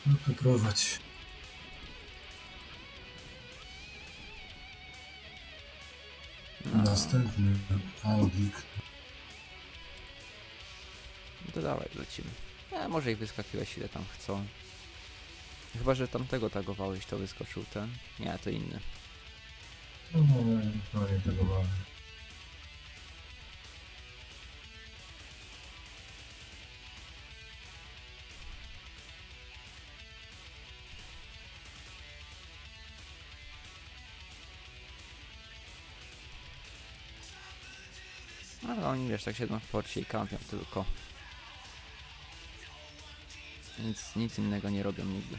No to prowadź. No. Następny audit. No to dawaj, lecimy. Może ich wyskakiwać ile tam chcą. Chyba, że tamtego tagowałeś, to wyskoczył ten. Nie, to inny. No nie tego mamy. Ale oni, wiesz, tak siedzą w porcie i kampią tylko. Nic innego nie robią nigdy.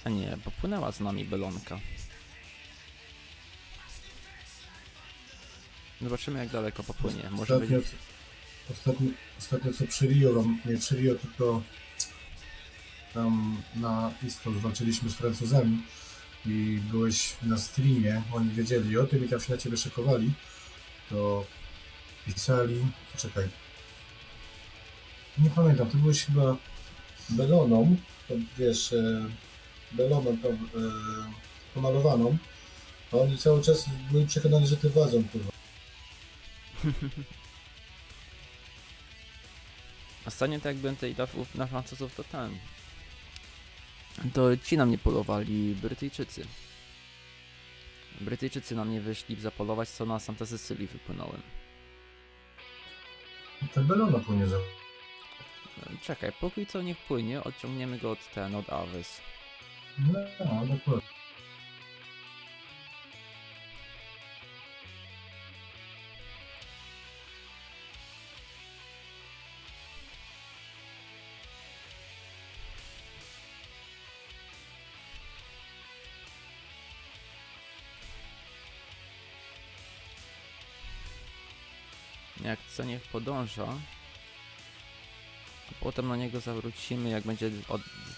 A nie, popłynęła z nami belonka. Zobaczymy jak daleko popłynie. Może być... Ostatnio co przy Rio, nie przy Rio, tylko tam na Isto walczyliśmy z Francuzami i byłeś na streamie, oni wiedzieli o tym i tam się na ciebie szykowali, to pisali, czekaj, nie pamiętam, ty byłeś chyba beloną, to wiesz, beloną tą pomalowaną, a oni cały czas byli przekonani, że ty wadzą, kurwa. Ostatnio tak jak byłem tutaj na Francuzów, to ten... To ci na mnie polowali Brytyjczycy. Brytyjczycy na mnie wyszli zapolować, co na Santa Cecylii wypłynąłem. Ta belona płynie za... Czekaj, póki co niech płynie, odciągniemy go od Aves. No, dokładnie. Jak chce, niech podąża. A potem na niego zawrócimy, jak będzie z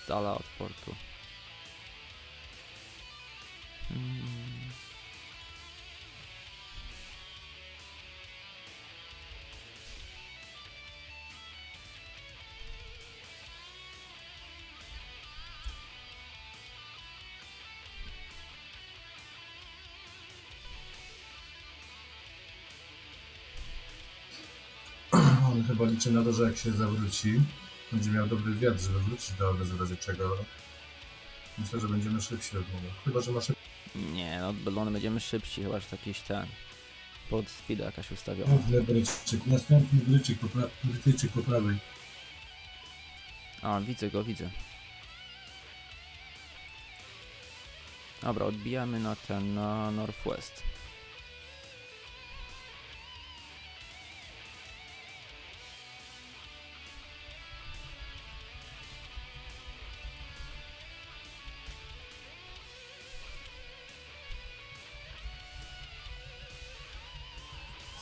dala od portu. On chyba liczy na to, że jak się zawróci, będzie miał dobry wiatr, żeby wrócić do Aves w razie czego, ale myślę, że będziemy szybsi od niego. Chyba, że masz... Nie, no od Belony będziemy szybsi, chyba że to jakiś ten... Pod speeda jakaś ustawiona. Następny Brytyjczyk po prawej. A, widzę go, widzę. Dobra, odbijamy na ten, na Northwest.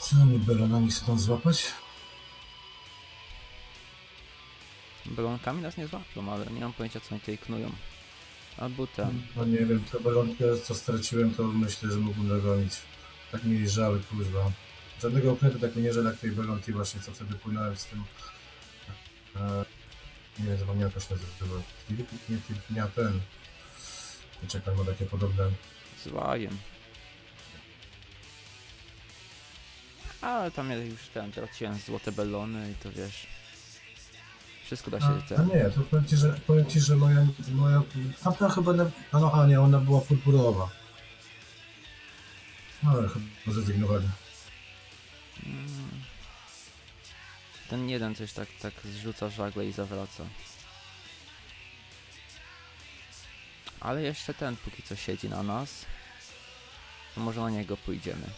Co oni belonami chcą złapać? Belonkami nas nie złapią, ale nie mam pojęcia co oni tutaj knują. Albo ten. No nie wiem, to belonkę co straciłem, to myślę, że mógłbym dogonić. Tak mi żały, kurwa. Żadnego okrętu tak mi nie żal jak tej belonki właśnie, co wtedy płynąłem z tym... nie wiem, zapomniałem jak to się nazywa. Nie, ten... Czekaj, ma takie podobne... Z łajem. Ale tam ja już ten, traciłem złote belony i to wiesz... Wszystko da się ten... A nie, to powiem ci, że moja tamta chyba... A nie, ona była purpurowa. Ale chyba zrezygnowali. Ten jeden coś tak zrzuca żagle i zawraca. Ale jeszcze ten póki co siedzi na nas. To może na niego pójdziemy.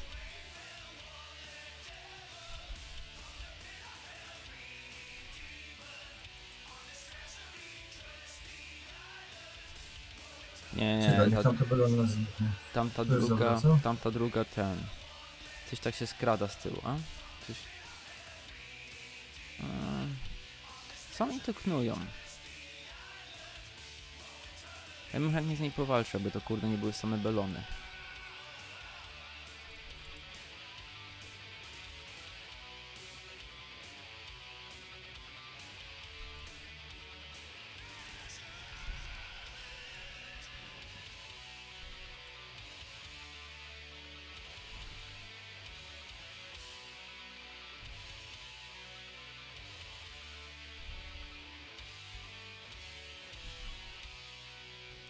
Nie, Czekaj, niech tam to było na zniknie. tamta To jest druga, dobra, co? tamta druga ten. Coś tak się skrada z tyłu, a? Coś... Co oni tu knują? Ja bym chętnie z niej powalczył, aby to kurde nie były same belony.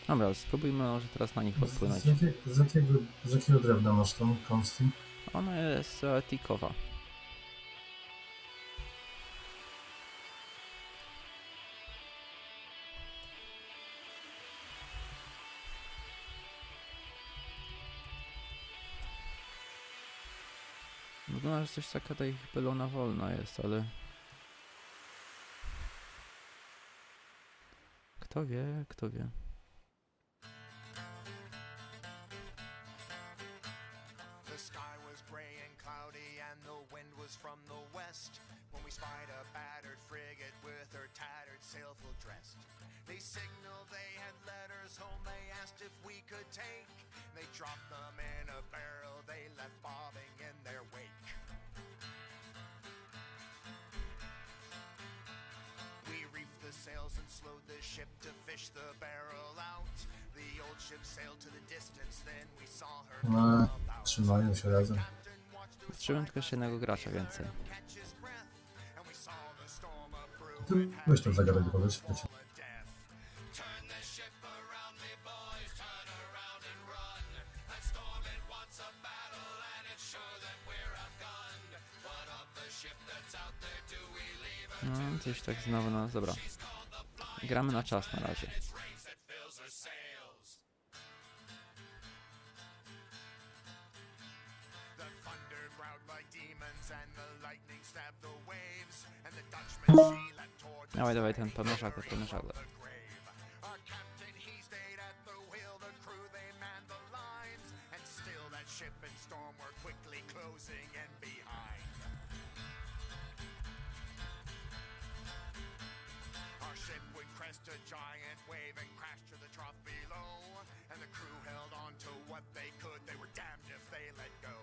Dobra, spróbujmy może teraz na nich podpłynąć. Z jakiego drewna masz tą konsty? Ona jest tikowa. Wygląda, że coś taka ta ich belona wolna jest, ale... Kto wie, kto wie. From the west, when we spied a battered frigate with her tattered sail full dressed. They signaled they had letters home, they asked if we could take. They dropped them in a barrel, they left bobbing in their wake. We reefed the sails and slowed the ship to fish the barrel out. The old ship sailed to the distance, then we saw her come about. Trzymają się razem. Trzymam tylko jeszcze jednego gracza więcej. Ty weź tam zagadać do kogoś. No, coś tak znowu na... Dobra. Gramy na czas na razie. Dawaj, dawaj, ten pełny żagle, pełny żagle. A giant wave and crashed to the trough below, and the crew held on to what they could. They were damned if they let go.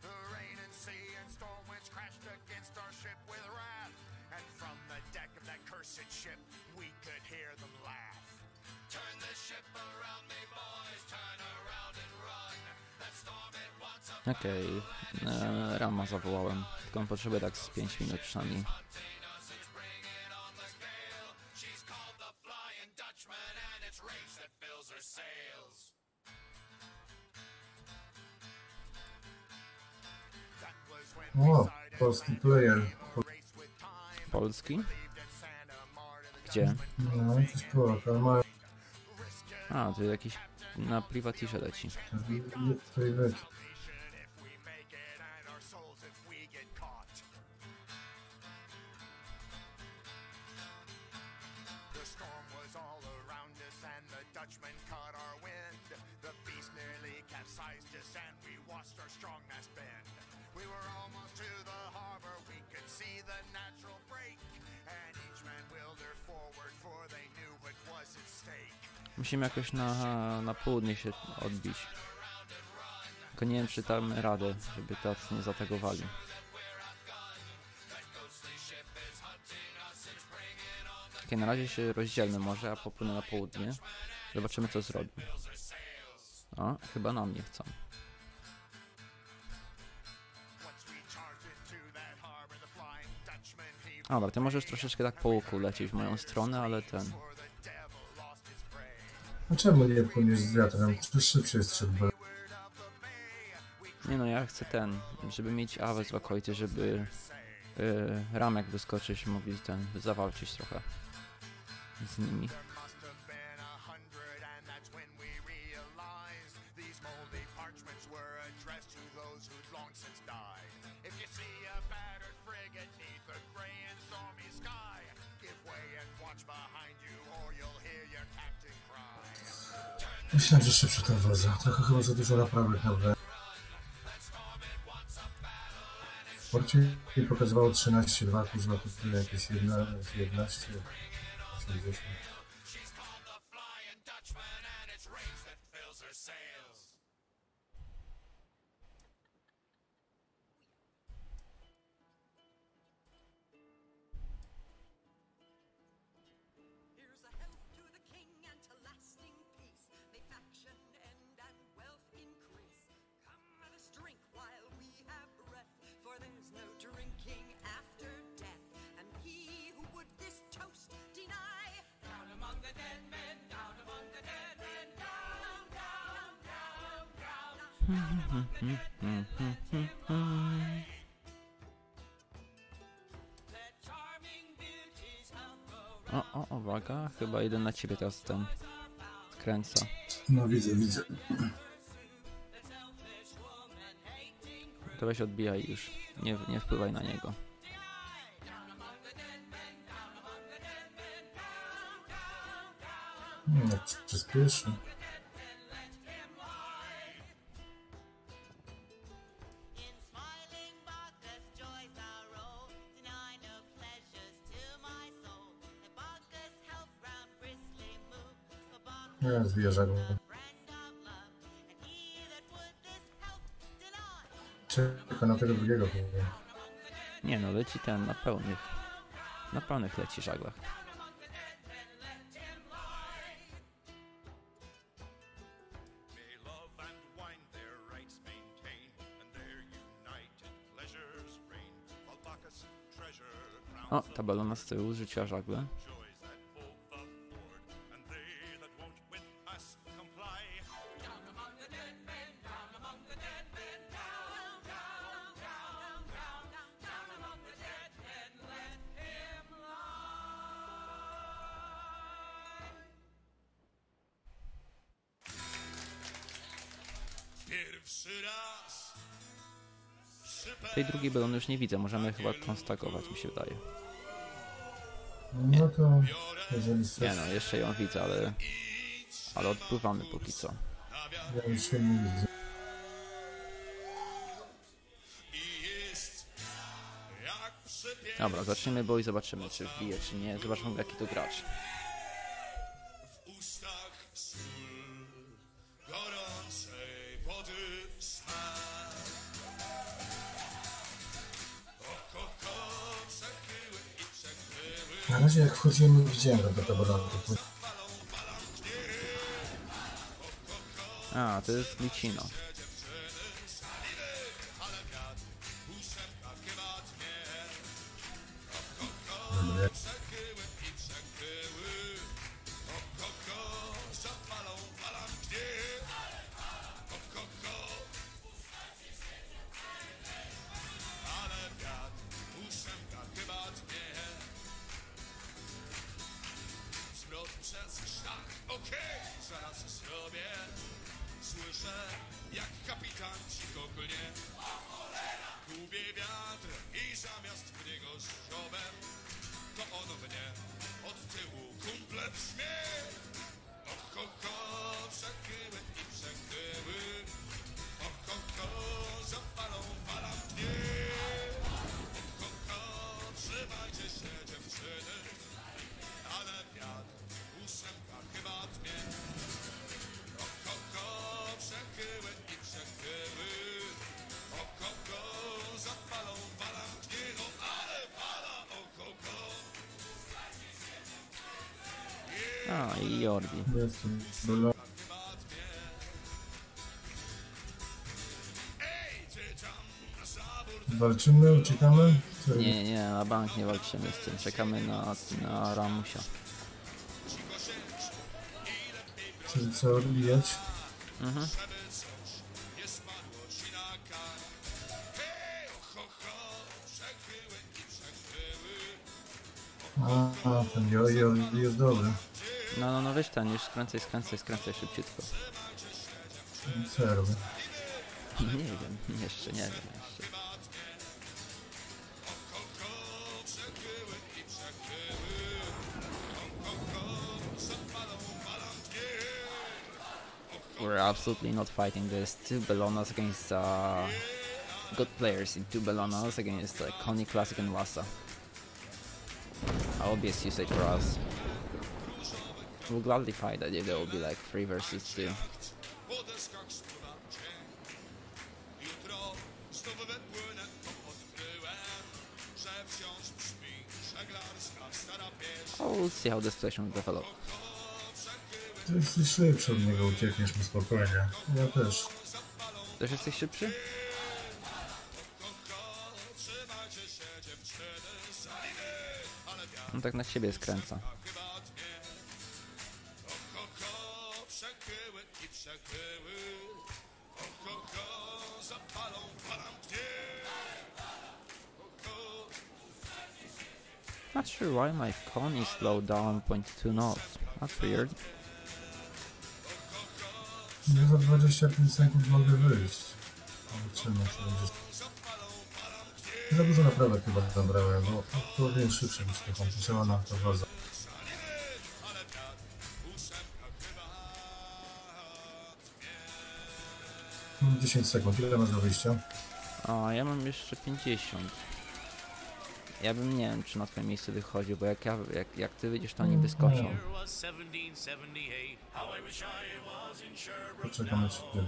The rain and sea and storm winds crashed against our ship with wrath, and from the deck of that cursed ship we could hear them laugh. Turn the ship around me, boys, turn around and run. That storm it wants a... Okej, Rama zawołałem, tylko on potrzebuje tak z 5 minut przynajmniej. O, polski player. Polski? Gdzie? No, coś Polak, ale ma... A, to jakiś na privatirze leci. Private. Musimy jakoś na południe się odbić. Tylko nie wiem, czy damy radę, żeby tacy nie zatagowali. Na razie się rozdzielmy może, a popłynę na południe. Zobaczymy, co zrobię. O, chyba na mnie chcą. Dobra, ty możesz troszeczkę tak po łuku lecieć w moją stronę, ale ten... A czemu nie płyniesz z wiatrem? Czy szybciej strzelby? Nie no, ja chcę ten, żeby mieć awę z okolicy, żeby ramek wyskoczyć, mogli ten, zawalczyć trochę z nimi. Myślałem, że szybciej ten woza. Trochę chyba za dużo naprawy naprawdę. W porcie mi pokazywało 13,2, kurwa, to tyle jakieś 11, 80. Here's a health to the king and to lasting peace. May faction end and wealth increase. Come, let us drink while we have breath, for there's no drinking after death. And he who would this toast deny, down among the dead men, down among the dead men, down, down, down, down, down among the dead men, let him lie. Let charming beauties help go. O, uwaga, chyba jeden na ciebie teraz ten skręca. No widzę. To weź odbijaj już, nie wpływaj na niego. Jak przyspieszy. Ja zwierzę. Czeka na tego drugiego. Nie no, leci ten na pełnych leci żaglach. May love and wine their rights maintain, and their united pleasures reign. While Bacchus treasure O, crowns ta balona z tyłu rzuciła żagle. joys that both afford, and they that won't with us comply. Down among the dead men, down among the dead men, down, down, down, down, down among the dead men, let him lie. Pierwszy raz Tej drugiej balony już nie widzę, możemy chyba konstagować, mi się wydaje. No to jeżeli Nie chcesz, no, jeszcze ją widzę, ale odpływamy póki co. ja już się nie widzę. jak przypie Dobra, zacznijmy bo i zobaczymy, czy wbije, czy nie. Zobaczmy, jaki to gracz. w ustach sól gorącej wody smak. Oko przekryły i przekryły Na razie jak wchodzimy, widziałem do tego balonu. A, to jest licino. Zwrot przez szlak, okej, zaraz zrobię. Słyszę, jak kapitan cicho klnie. Kubie wiatr i zamiast w niego z dziobem, to on mnie od tyłu kumple brzmie. Przekryły i przekryły. Zapalą fala mnie. Trzymajcie się dziewczyny, ale wiatr ósemka chyba tmie. Przekryły i przekryły. Zapalą fala mnie, no ale fala A, i Jordi. Jestem. Dobra. Ej, ty tam na zabór. Walczymy, uciekamy? Co Nie, na bank nie walczymy z tym. Czekamy na Ramusia. Czyli co odbijać? Mhm. Nie spadło ci na kark. Hej, przekryły i przekryły. A ten Jordi jest dobry. No, weź ten, już skręcaj szybciutko. Co ja robię? Nie wiem, jeszcze nie wiem. Przekryły i przekryły. Zapalą fala mnie. we're absolutely not fighting this. 2 Bellonas against good players in 2 Bellonas against Connie Classic and Wassa. Obvious usage for us. We'll gladly fight that if there will be like 3 versus 2. Oh, we'll see how this situation will develop. Ty jesteś szybszy od niego, uciekniesz mu spokojnie. Ja też. Też jesteś szybszy? On tak na siebie skręca. Not sure why my Connie slowed down 0.2 knots. That's weird. Nie za 25 sekund mogę wyjść. Zobaczymy, czy będzie... Za dużo naprawek chyba zabrałem, bo powinien szybszy być taką. Musiała na to bardzo. 10 sekund, ile masz do wyjścia? A ja mam jeszcze 50. Ja bym nie wiem, czy na twoje miejsce wychodził, bo jak ty wyjdziesz, to oni wyskoczą. Poczekam na ciebie.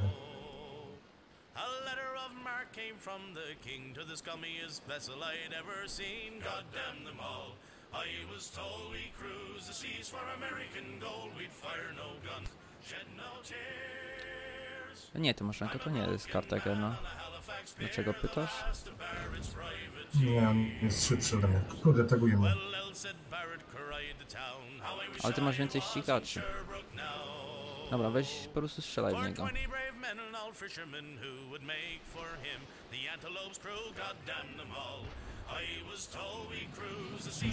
A letter of marque came from the king to the scummiest vessel I'd ever seen. God damn them all. I was told we cruise the seas for American gold. We'd fire no guns, shed no tears. Nie, to Moszenko to nie jest Cartagena. Dlaczego pytasz? Nie, on jest szybszy ode mnie. Kurde, tagujemy. Ale ty masz więcej ścigaczy. Dobra, weź po prostu strzelaj w niego.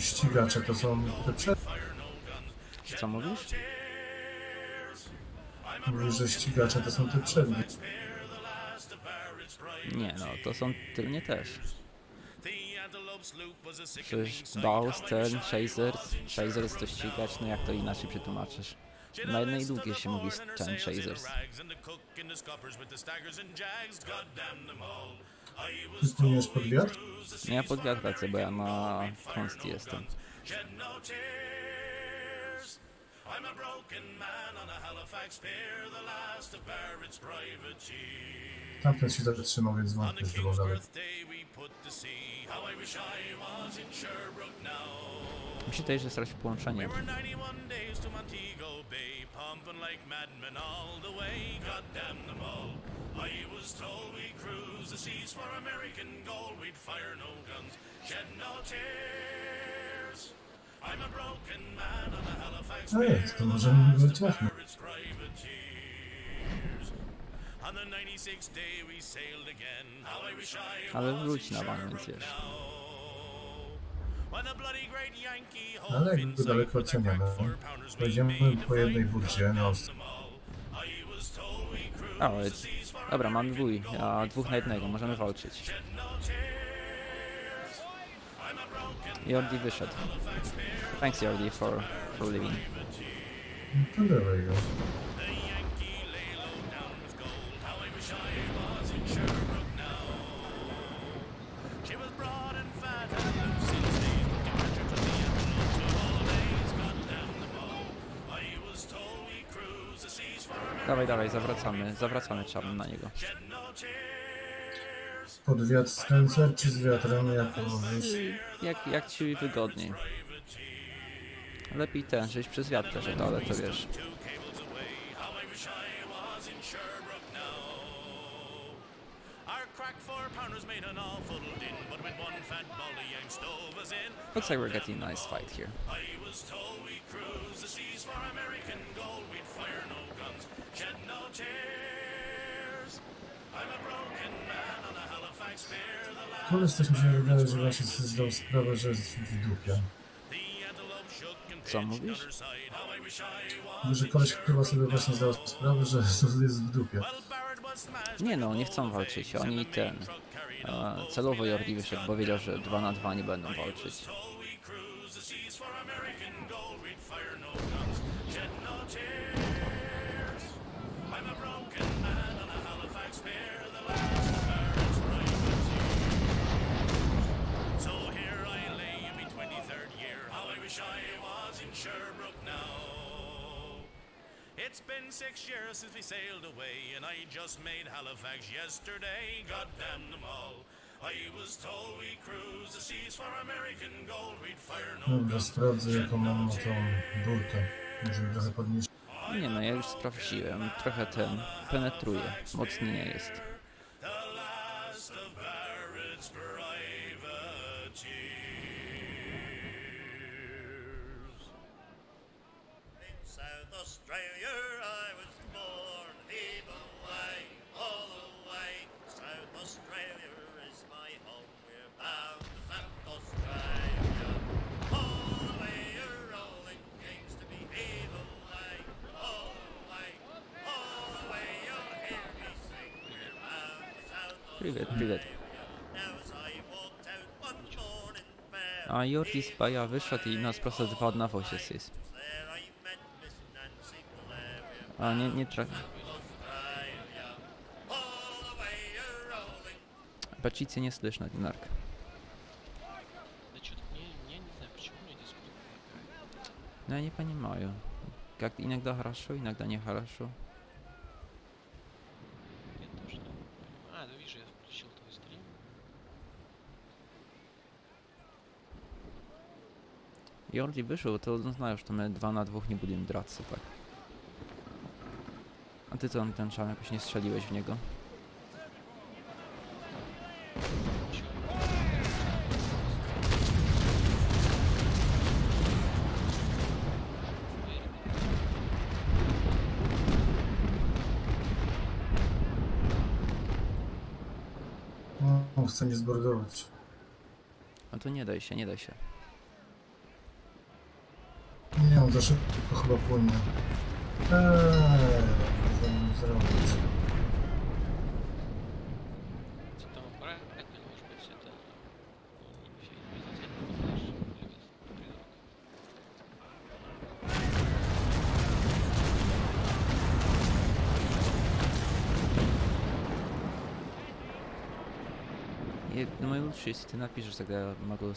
Ścigacze to są te przed... Co mówisz? Mówisz, że ścigacze to są te przednie. Nie no, to są tylnie też. Przecież Bow, Stern, Chasers to ścigać, no jak to inaczej przetłumaczysz? Na jednej długiej się mówi Stern Chasers. Ty płyniesz pod wiatr? Nie, ja pod wiatr lecę, bo ja na Consti jestem. Tamten się zatrzymał, więc wątpię, że było dalej. Mi się tutaj, że straci połączenie. A jest, to możemy wyciągnąć. Ale wróci na wam, więc wiesz. Ale jakby daleko odciągniemy. Pojedziemy po jednej burcie na ostro. Dobra, mamy bój, a 2 na 1, możemy walczyć. Jordi wyszedł. Thanks Jordi for leaving. To dawaj go. Dawaj, zawracamy czarnym na niego. Pod wiatr skręcę, czy z wiatrem, jak to mówisz? Jak ci wygodniej. Lepiej ten, żeś przez wiatr też, ale to wiesz. Looks like we're getting a nice fight here. Koleś też mi się wydaje, że właśnie sobie zdał sprawę, że jest w dupie. Co mówisz? Że koleś chyba sobie właśnie zdał sprawę, że jest w dupie. Nie no, nie chcą walczyć. Oni celowo Jordi wyszedł, bo wiedział, że 2 na 2 nie będą walczyć. It's been 6 years since we sailed away, and I just made Halifax yesterday. God damn them all. I was told we cruise the seas for American gold. We'd fire no Dobra, guns. sprawdzę jaką mam tą burtę. Może trochę podnieść. Nie no, ja już sprawdziłem. Trochę ten penetruje. Mocny nie jest. The last of Barrett's privateers. In South Australia I was born, heave away, all the way. South Australia is my home, we're bound to South Australia. All the way you're rolling, kings to be heave away, all the way, all the way you'll hear me sing, we're bound to South Привет, Australia. привет. Now as I walked out one morning fair, A Jordi z baja wyszedł i nas prosto 2 na wozie jest. there I met Miss Nancy Blair, we're A nie trafi. Australia. All the way you're rolling. Бачите, не слышно, Динарк. Да что-то я не знаю, почему у меня дискорд лагает. Ну я не понимаю. Как иногда хорошо, иногда не хорошо. Я тоже не понимаю. А, да вижу, я включил твой стрим. Jordi wyszedł, to znasz, że my 2 na 2 nie będziemy drаться, tak. A ty co, ten czam jakoś nie strzeliłeś w niego? Чё? No, chcę mnie zbordować. A to nie daj się, nie daj się. Nie, on za szybko chyba płynie. Co mam zrobić? Что там аппаратник, может быть, это вообще не обязательно, знаешь, или придурок. Я думаю, лучше, если ты напишешь, тогда я могу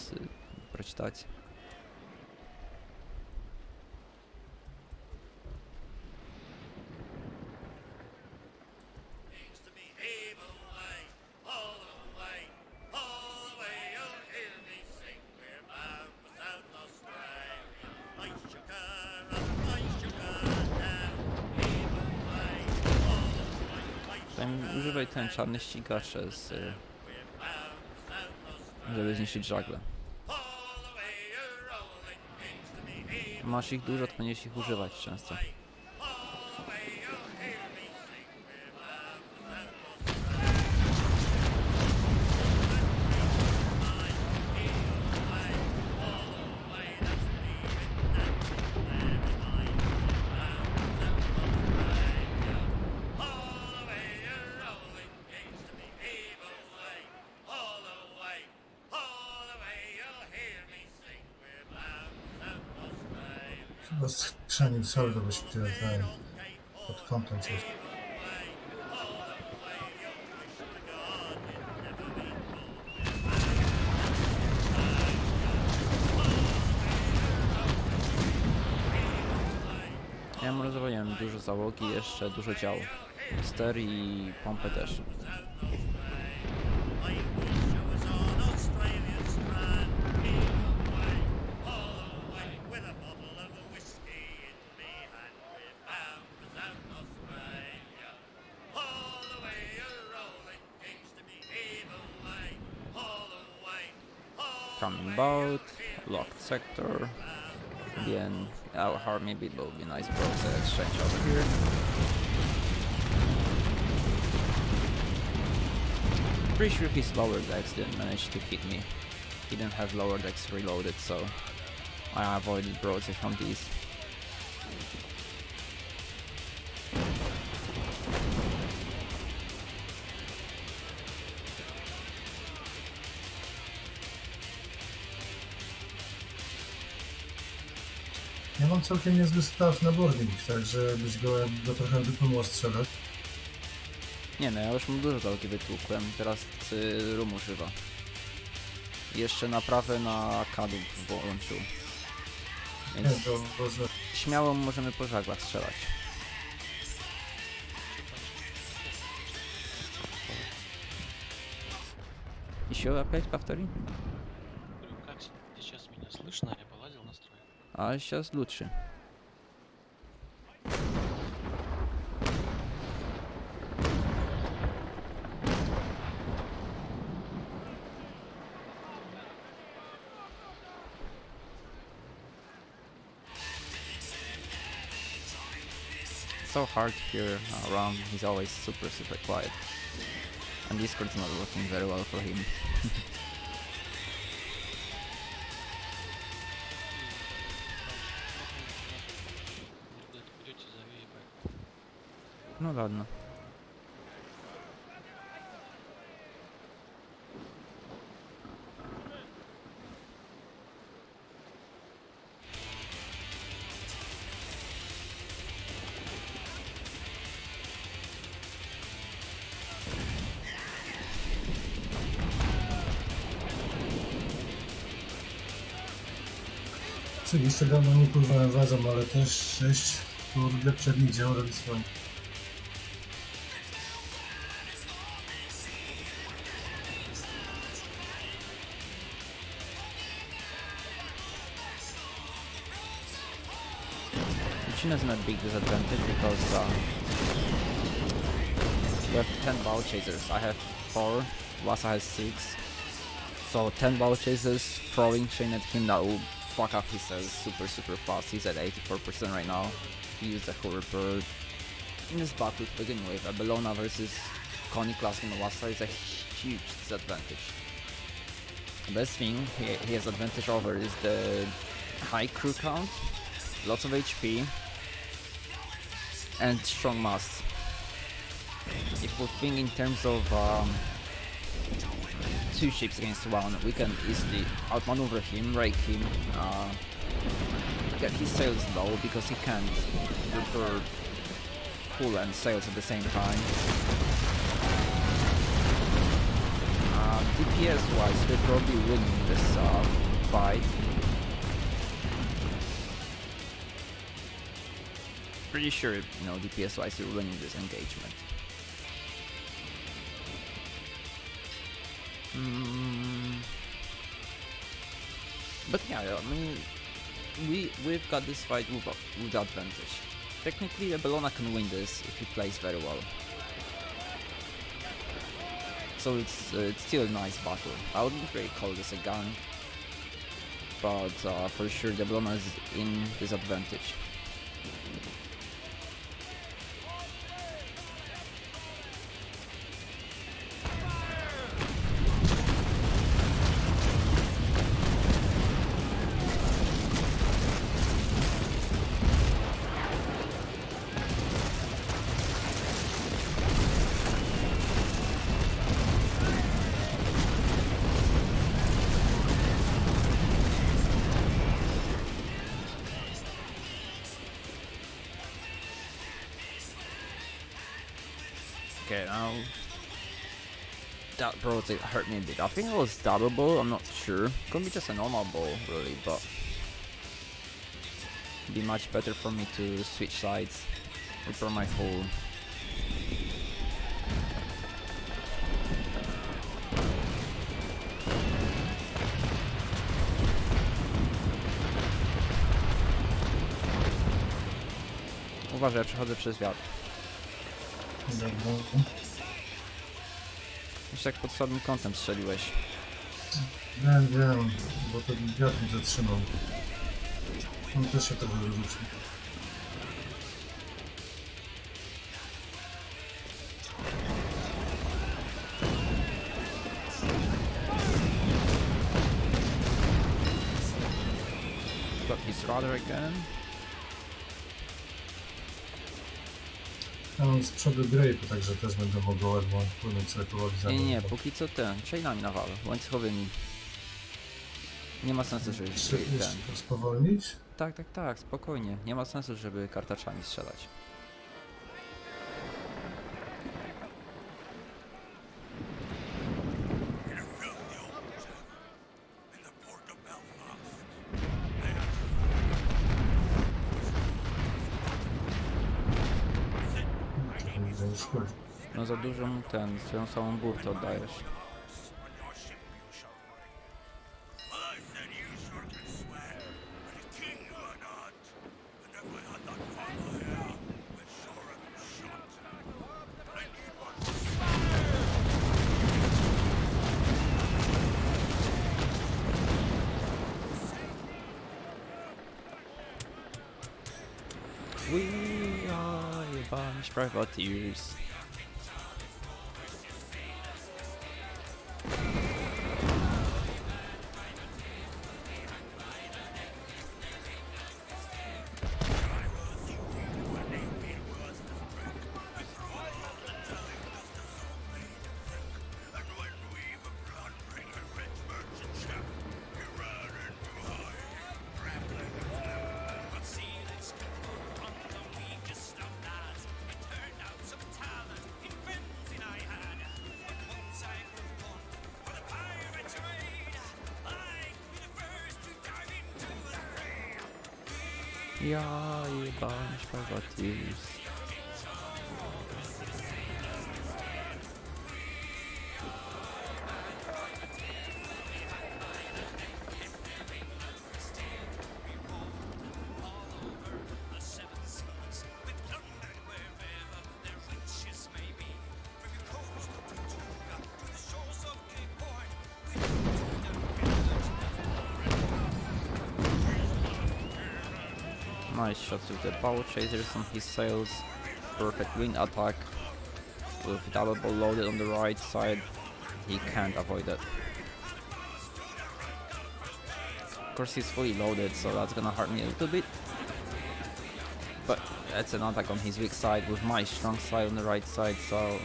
прочитать. Kings to be heave away, all the way, all the way you'll hear me sing. We're bound for South Australia. I shook her up, I shook her down. Heave away, all the way, I shook Tam her używaj ten czarny ścigacz, z, We're bound for South Australia. żeby zniszczyć żagle. All the way you're rolling, kings to be heave Masz ich dużo, to powinieneś ich używać często. away, all the way you'll hear me sing. We're bound for South Australia. Chyba strzelił saldo wyświetleń pod kątem coś. Ja mu rozwaliłem dużo załogi, jeszcze dużo działu. Ster i pompę też. Coming boat, locked sector. Again, our heart maybe it will be nice broadside exchange over here. Pretty sure his lower decks didn't manage to hit me. He didn't have lower decks reloaded, so I avoided broadside from these. Ja mam całkiem niezły staw na boarding, także byś go jakby trochę wypłynął strzelać. Nie no, ja już mu dużo załogi wytłukłem, teraz rum używa. Jeszcze naprawę na kadłub włączył. Nie, Więc to może... śmiało możemy po żaglach strzelać. еще опять повтори. Говорю, как сейчас меня слышно? Я полазил настрой. А сейчас лучше. So hard to hear around. He's always super quiet. And Discord's not working very well for him. Куда-то пойдете, зови, ебать. Ну ладно. Oczywiście dawno nie pływałem wazą, ale też 6 kurde przednidział robi swoje. China's not a big disadvantage because we have 10 bow chasers. I have 4, Wasa has 6. So 10 bow chasers throwing chain at him, that will fuck up his cells super fast. He's at 84% right now. He used a hover bird. In this battle to begin with, a Bellona versus Connie class in Wasa is a huge disadvantage. The best thing he has advantage over is the high crew count, lots of HP, and strong mass. If we think in terms of 2 ships against 1, we can easily outmaneuver him, rake him, get his sails low because he can't repair hull and sails at the same time. DPS wise, we're probably winning this fight. Pretty sure, you know, DPS wise, we're winning this engagement. But yeah, I mean, we've got this fight with advantage. Technically, a Bellona can win this if he plays very well. So it's still a nice battle. I wouldn't really call this a gang, but for sure the Bellona is in disadvantage. Okay, now that broadside hurt me a bit. I think it was double bow, I'm not sure. Could be just a normal bow, really, but it'd be much better for me to switch sides, repair my hull. Uważaj, ja przechodzę przez wiatr. Dobra. Jeszcze tak pod słabym kątem strzeliłeś. Wiem, bo ten wiatr mnie zatrzymał. On też się trochę wyrzucił. Got his rudder again. Ja mam z przodu grape, także też będę mogło ledwo płynąć sobie powoli za mną. Nie, póki co ten, chainami Naval, łańcuchowymi. Nie ma sensu, żeby Jeszcze ten. spowolnić? Tak, spokojnie. Nie ma sensu, żeby kartaczami strzelać. To już chodzi. No za dużo mu swoją całą burtę oddajesz. We are a bunch of privateers. Yeah, you bunch of privateers. Nice shots with the bow chasers on his sails. Perfect wing attack. With double bow loaded on the right side, he can't avoid it. Of course he's fully loaded, so that's gonna hurt me a little bit. But that's an attack on his weak side with my strong side on the right side, so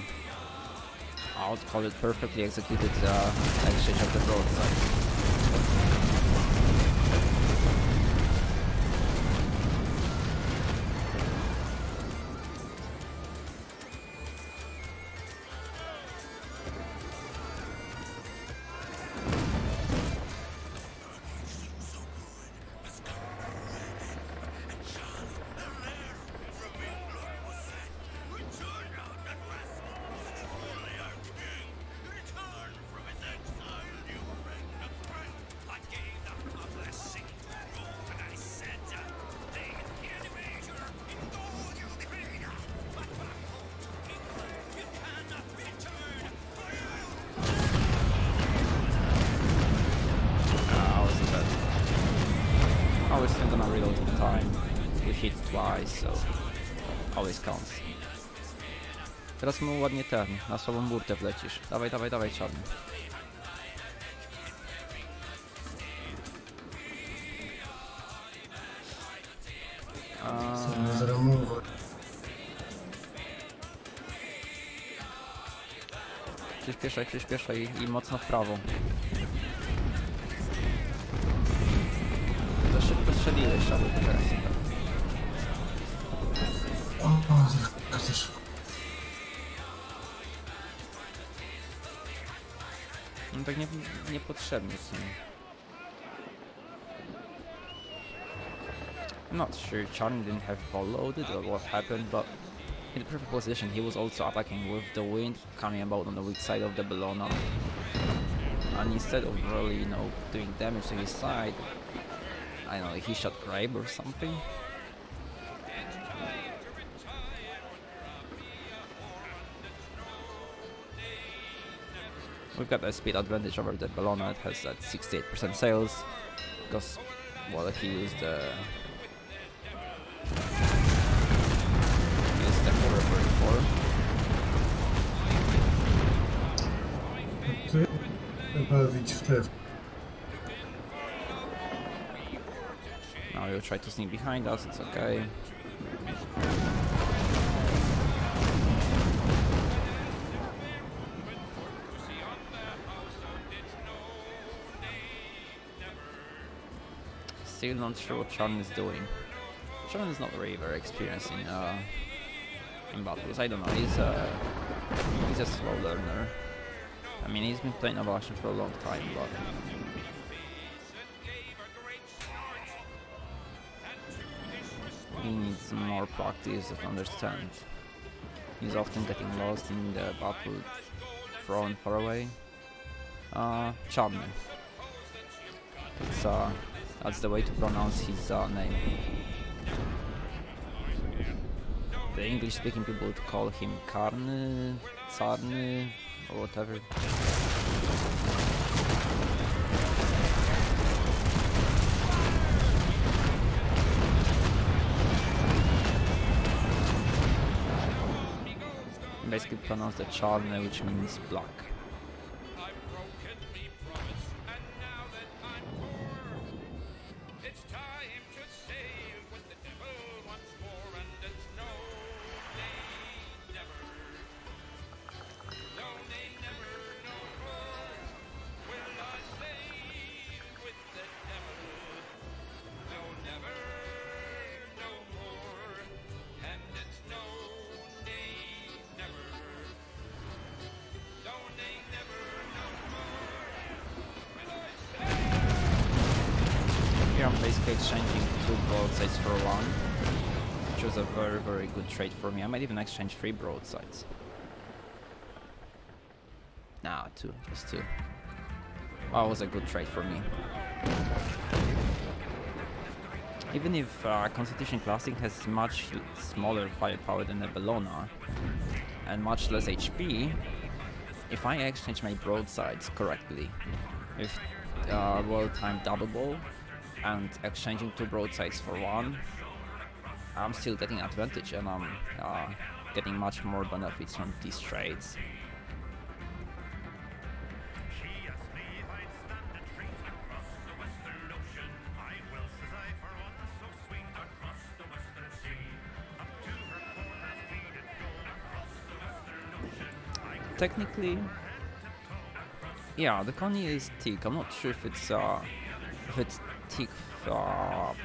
I would call it perfectly executed exchange of the broadside. Always still gonna reload in time. We hit twice, so always counts. Teraz mu ładnie na słabą burtę wlecisz. Dawaj, dawaj, dawaj, czarny. Przyspieszaj i mocno w prawo. To szybko strzeliłeś, aby teraz. No tak niepotrzebnie w sumie. I'm not sure Charlie didn't have ball loaded or what happened, but in the perfect position he was also attacking with the wind coming about on the weak side of the Bellona. And instead of really, you know, doing damage to his side, I don't know, he shot Grabe or something. We've got a speed advantage over the Bellona. It has that 68% sails because, well, he used the before. Now he'll try to sneak behind us, it's okay. Still not sure what Charn is doing. Charn is not very experienced in battles. I don't know. He's a slow learner. I mean, he's been playing Naval for a long time, but he needs more practice to understand. He's often getting lost in the battle, thrown far away. Charny. That's the way to pronounce his name. The English-speaking people would call him Karny, Tsarny, or whatever. basically pronounce the Charne, which means black. I've broken me promise, and now that I'm poor, it's time to save with the devil once more, and it's no, nay, never. No, nay, never, no more will I save with the devil. No, never, no more, and it's no, nay, never. No, nay, never, no more will I save. Here I'm basically exchanging 2 broadsides for 1, which was a very, very good trade for me. I might even exchange 3 broadsides. Nah, 2, just 2. That was a good trade for me. Even if Constitution Classic has much smaller firepower than the Bellona and much less HP, if I exchange my broadsides correctly with well-timed double bow and exchanging 2 broadsides for 1, I'm still getting advantage, and I'm getting much more benefits from these trades. She asked me if I'd stand a treat across the western ocean. I will, says I, for one so sweet across the western sea. Up to her corners beaded gold across the western ocean. I could Technically, yeah, the Connie is thick. I'm not sure if it's thick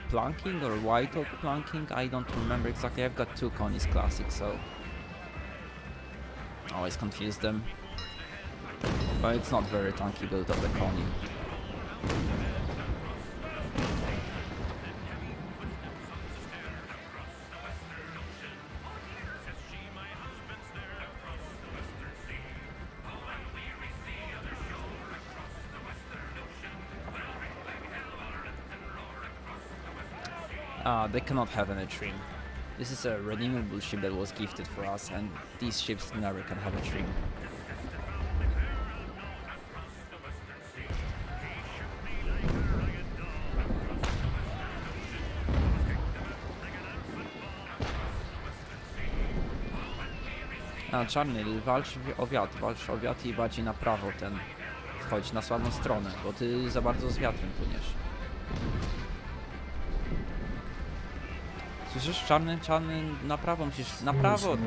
planking or white oak planking. I don't remember exactly. I've got 2 Connies Classic, so I always confuse them. But it's not very tanky build of the Connie. They cannot have any trim. This is a redeemable ship that was gifted for us, and these ships never can have a trim. Czarny, walcz o wiatr i bardziej na prawo wchodź na słabą stronę, bo ty za bardzo z wiatrem płyniesz. Słyszysz? Czarny, na prawo musisz,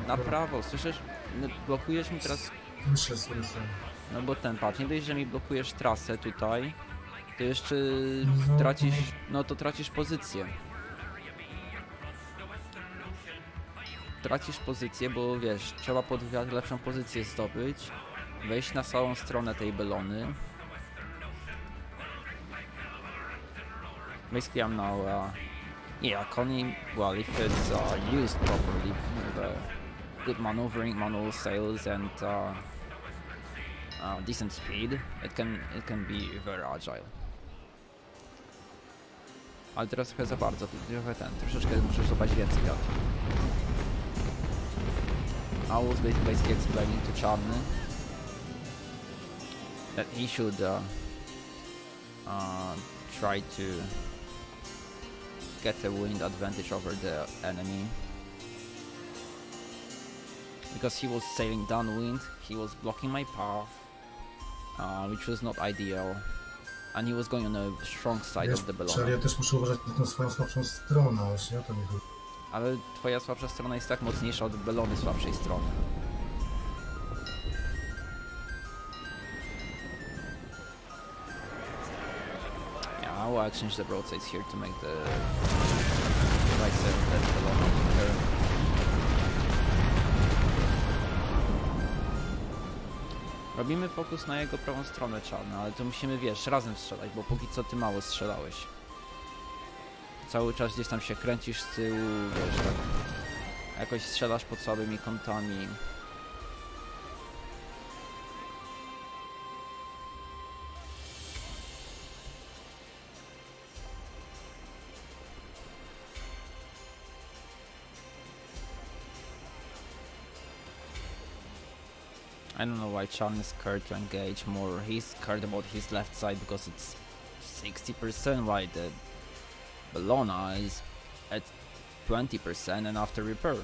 na prawo, słyszysz? No, blokujesz mi teraz... Słyszę. No bo patrz, nie dość, że mi blokujesz trasę tutaj, to jeszcze tracisz pozycję. Tracisz pozycję, bo wiesz, trzeba pod wiatr lepszą pozycję zdobyć, wejść na całą stronę tej Bellony. Basically I'm now, yeah, Connie, well, if it's used properly with good maneuvering, manual sails and decent speed, it can be very agile. Ale teraz trochę za bardzo, troszeczkę musisz zobaczyć więcej wiatru. I was basically explaining to Charny that he should try to get a wind advantage over the enemy, because he was sailing downwind, he was blocking my path, which was not ideal, and he was going on a strong side of the Bellona. Ja też muszę uważać na tą swoją słabszą stronę, właśnie o to mi chodzi. Ale twoja słabsza strona jest tak mocniejsza od Bellony słabszej strony. Yeah, I will exchange the broadsides here to make the right side of that Bellona weaker. Robimy fokus na jego prawą stronę czarną, ale to musimy, wiesz, razem strzelać, bo póki co ty mało strzelałeś. Cały czas gdzieś tam się kręcisz z tyłu, wiesz, tak jakoś strzelasz pod słabymi kątami. I don't know why Chan is scared to engage more. He's scared about his left side because it's 60%, while the Bellona is at 20% and after repair.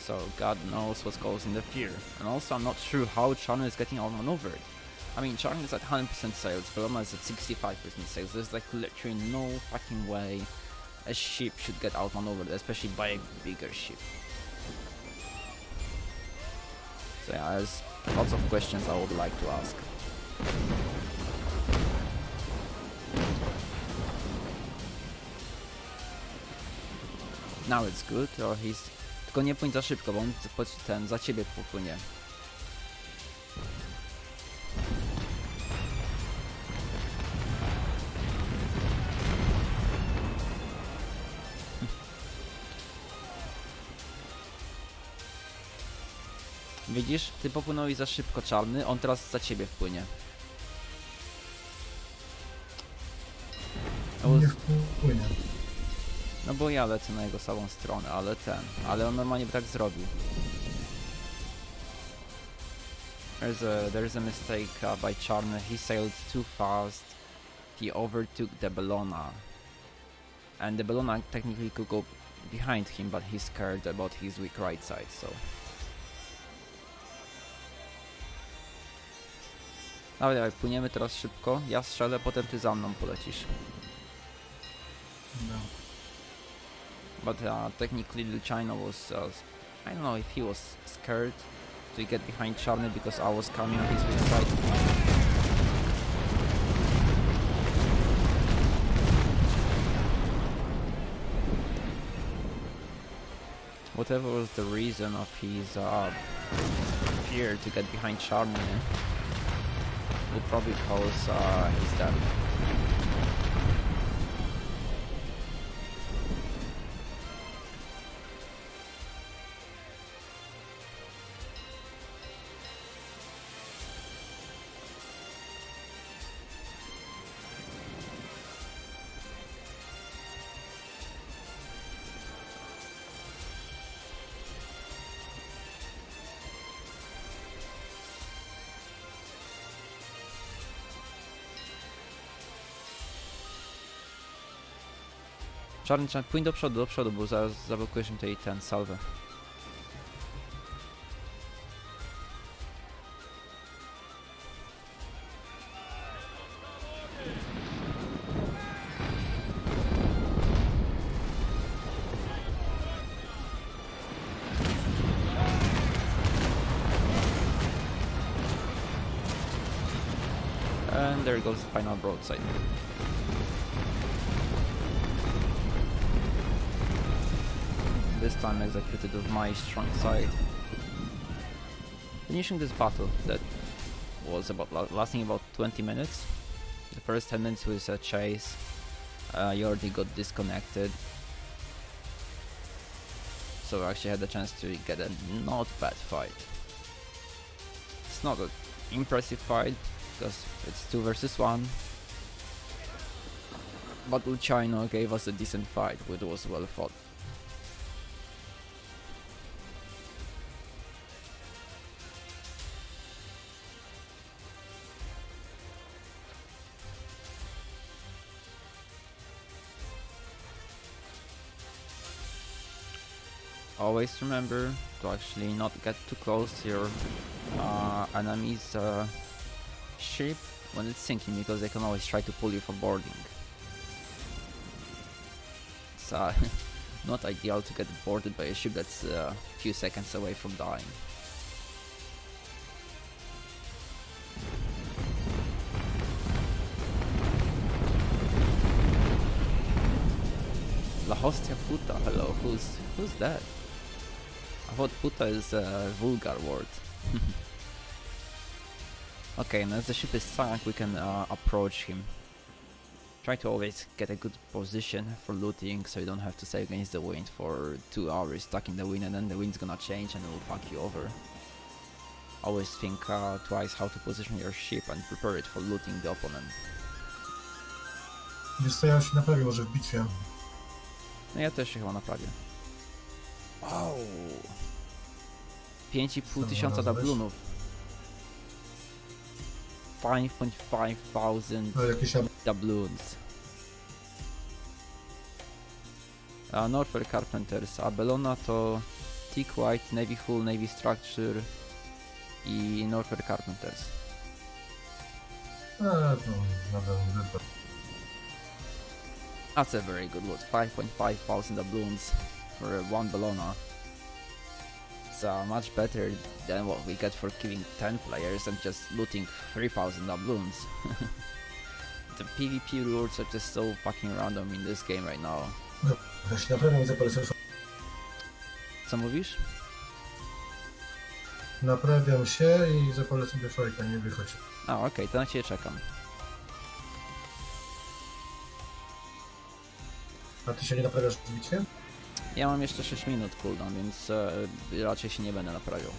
so God knows what's causing the fear. And also I'm not sure how China is getting outmaneuvered. I mean, China is at 100% sales, Paloma is at 65% sales. There's like literally no fucking way a ship should get outmaneuvered, especially by a bigger ship. So yeah, there's lots of questions I would like to ask. Now it's good, or he's... Tylko nie płyń za szybko, bo on ten za ciebie popłynie. Widzisz, ty popłynąłeś za szybko, czarny, on teraz za ciebie wpłynie. Nie wpłynie. No bo ja lecę na jego samą stronę, ale on normalnie by tak zrobił. There's a mistake by Czarny. He sailed too fast. He overtook the Bellona. And the Bellona technically could go behind him, but he's scared about his weak right side, so... Dawaj, płyniemy teraz szybko. Ja strzelę, potem ty za mną polecisz. No. But technically China was, I don't know if he was scared to get behind Charlie because I was coming on his weak side. Whatever was the reason of his fear to get behind Charlie will probably cause his death. Czarny, płyń do przodu, bo zaraz zablokujesz mi tutaj ten salwę. And there goes the final broadside. This time executed with my strong side. Finishing this battle that was lasting about 20 minutes. The first 10 minutes was a chase. Yordi got disconnected. So I actually had the chance to get a not bad fight. It's not an impressive fight because it's 2 versus 1. But Luciano gave us a decent fight, which was well fought. Always remember to actually not get too close to your enemy's ship when it's sinking, because they can always try to pull you for boarding. It's not ideal to get boarded by a ship that's a few seconds away from dying. La hostia puta, hello, who's that? I thought puta is a vulgar word. Okay, and as the ship is sunk, we can approach him. Try to always get a good position for looting, so you don't have to sail against the wind for 2 hours stuck in the wind, and then the wind's gonna change and it will fuck you over. Always think twice how to position your ship and prepare it for looting the opponent. Wiesz co, ja się naprawię może w bitwie. No ja też się chyba naprawię. Wow! 5,5 tysiąca doubloonów. 5,5 thousand doubloons. Norfolk Carpenters, a Bellona to Teak White, Navy Hull, Navy Structure i Norfolk Carpenters. To nadal wypadł. That's a very good loot, 5.5 thousand doubloons for one Bellona. It's much better than what we get for killing 10 players and just looting 3000 doubloons. The PvP rewards are just so fucking random in this game right now. Właśnie naprawdę widzę polecam. Co mówisz? Naprawiam się i zapalę sobie fajka, nie wychodź. A, okej, to na ciebie czekam. A ty się nie naprawiasz w bitwie? Ja mam jeszcze 6 minut cooldown, więc raczej się nie będę naprawiał.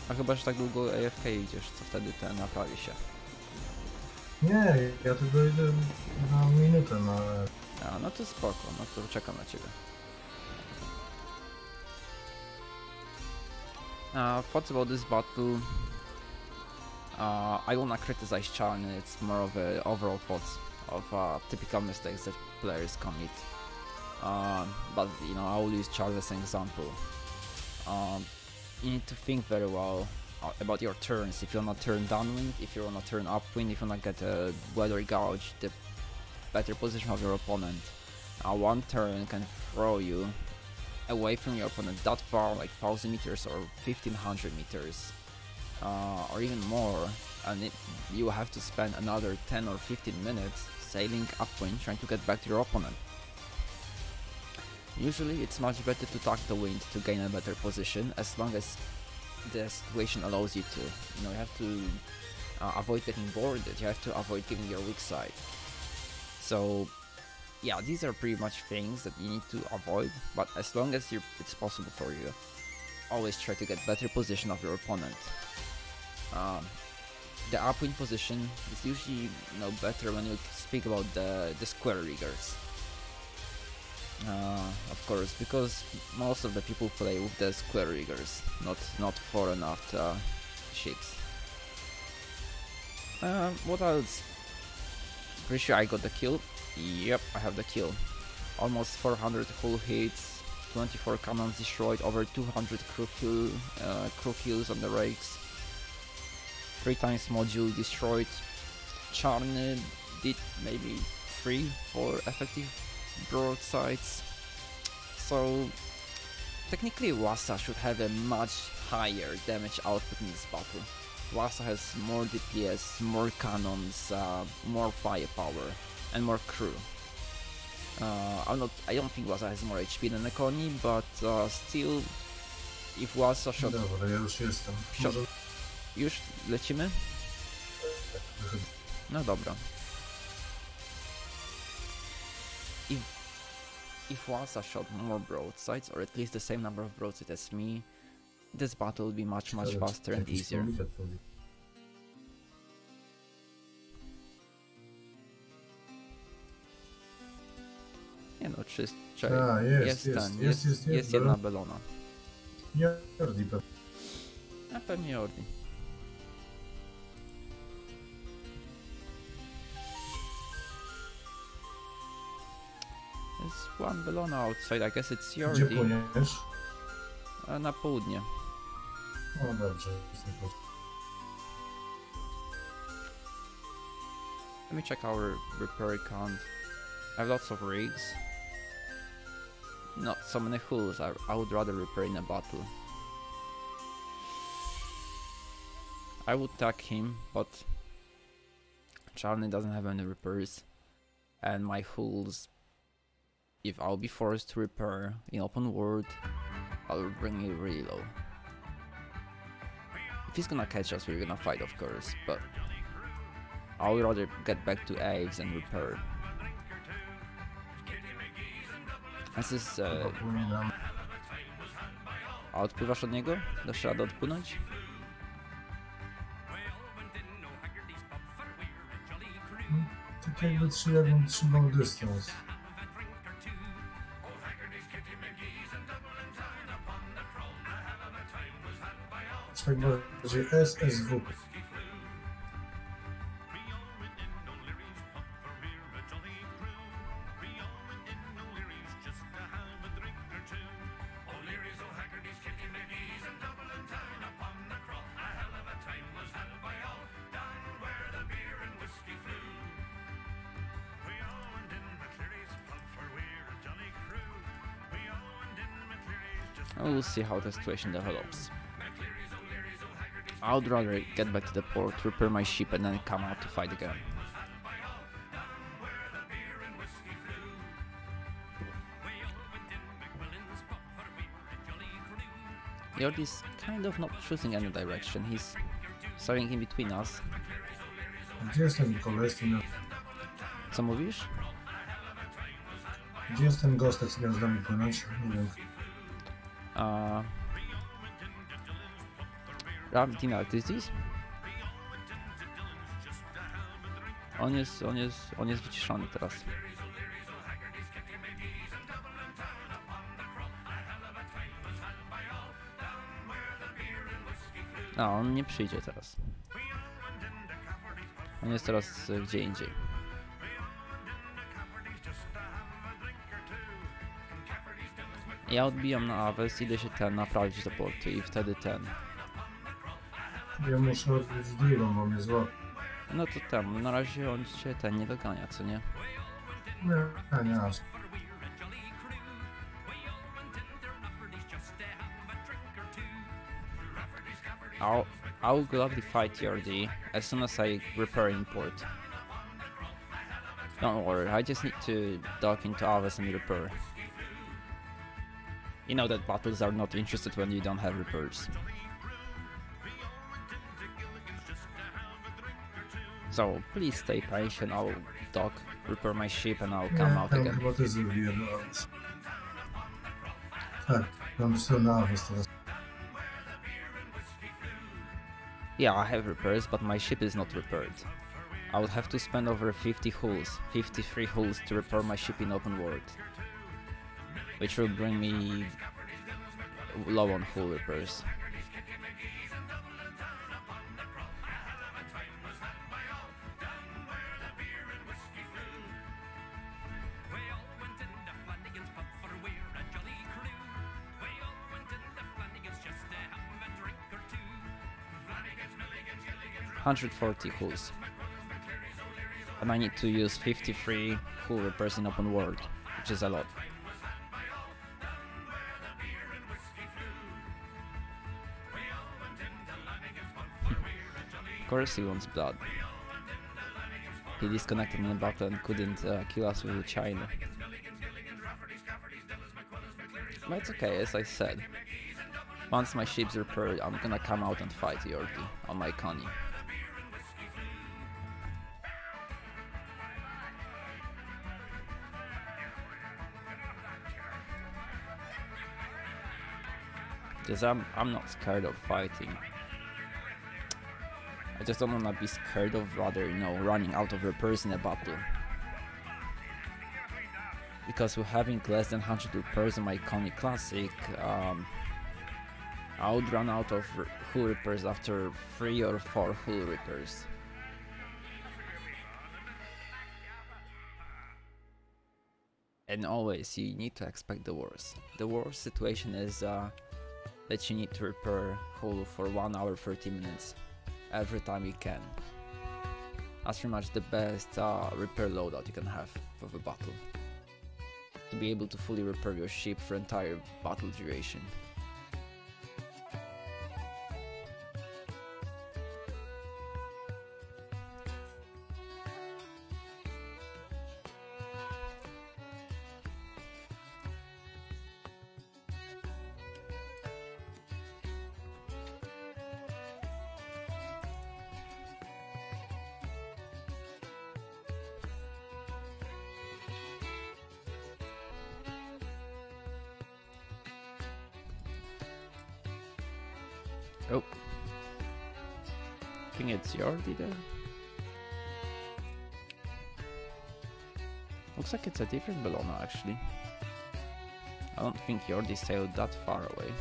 A chyba, że tak długo AFK idziesz, co wtedy ten naprawi się. Nie, ja tylko idę na minutę na... A, no to spoko, no to czekam na ciebie. Thoughts about this battle? I wanna criticize Charlie. It's more of a overall thoughts of typical mistakes that players commit. But you know, I will use Charlie as an example. You need to think very well about your turns. If you wanna turn downwind, if you wanna turn upwind, if you wanna get a weather gauge, the better position of your opponent. One turn can throw you away from your opponent that far, like 1000 meters or 1500 meters, or even more, and you have to spend another 10 or 15 minutes sailing upwind trying to get back to your opponent. Usually it's much better to tuck the wind to gain a better position, as long as the situation allows you to. You know, you have to avoid getting boarded, you have to avoid giving your weak side. So yeah, these are pretty much things that you need to avoid, but as long as it's possible for you, always try to get better position of your opponent. The upwind position is usually, you know, better when you speak about the square riggers. Of course, because most of the people play with the square riggers, not fore and aft ships. What else? Pretty sure I got the kill. Yep, I have the kill. Almost 400 hull hits, 24 cannons destroyed, over 200 crew kills on the rakes, 3 times module destroyed. Charny did maybe 3-4 effective broadsides. So technically Wasa should have a much higher damage output in this battle. Wasa has more DPS, more cannons, more firepower, and more crew. I don't think Wasa has more HP than Ekoni, but still, if Wasa shot... Dobra, ja już jestem. Może... Już lecimy? No dobra. If Wasa shot more broadsides, or at least the same number of broadsides as me, this battle will be much faster and easier. Nie no, jest jedna Bellona. Jordi pewnie. A pewnie Jordi. There's one Bellona outside, I guess it's Jordi. Gdzie płyniesz? Na południe. O dobrze, jestem po... Let me check our repair count. I have lots of rigs. Not so many hulls. I would rather repair in a battle. I would tag him, but Charlie doesn't have any repairs, and my hulls, if I'll be forced to repair in open world, I'll bring it really low. If he's gonna catch us, we're gonna fight, of course, but I would rather get back to eggs and repair. This is... A odpływasz od niego? Dasz radę odpłynąć? Tak jakby trzymał dystans. Tak bardziej SSW. We'll see how the situation develops. I would rather get back to the port, repair my ship, and then come out to fight again. Jordi's kind of not choosing any direction, he's starting in between us. Gdzie jest ten kolestin? Co mówisz? Gdzie jest ten gostek, co miał z nami płynąć? Nie wiem. Team Artistis? On jest wyciszony teraz. A, on nie przyjdzie teraz. On jest teraz gdzie indziej. Ja odbijam na Aves, idę się naprawić do portu i wtedy Ja muszę odbyć drugą, bo mnie złapał. No to na razie on cię nie dogania, co nie? Nie aż. I'll gladly fight Jordi as soon as I repair import. Don't worry, I just need to dock into Aves and repair. You know that battles are not interested when you don't have repairs. So please stay patient, I'll dock, repair my ship and I'll come out again. Chyba też zrobiłem na Aves. Tak, mam stronę na Aves teraz. Yeah, I have repairs, but my ship is not repaired. I would have to spend over 50 hulls, 53 hulls to repair my ship in open world. Which will bring me low on hull repairs. $140 hulls. And I need to use 53 hull repairs in open world, which is a lot. Of course he wants blood. He disconnected in the battle and couldn't kill us with China. But it's okay, as I said. Once my ship's repaired, I'm gonna come out and fight Jordi on my Connie. Because I'm not scared of fighting. I just don't wanna be scared of rather, you know, running out of repairs in a battle. Because with having less than 100 repairs on my Connie Classic, I would run out of hull repairs after 3 or 4 hull repairs. And always, you need to expect the worst. The worst situation is that you need to repair hull for 1 hour 30 minutes every time you can. That's pretty much the best repair loadout you can have for the battle. To be able to fully repair your ship for entire battle duration. Oh. I think it's Jordi there. Looks like it's a different Bellona actually. I don't think Jordi sailed that far away.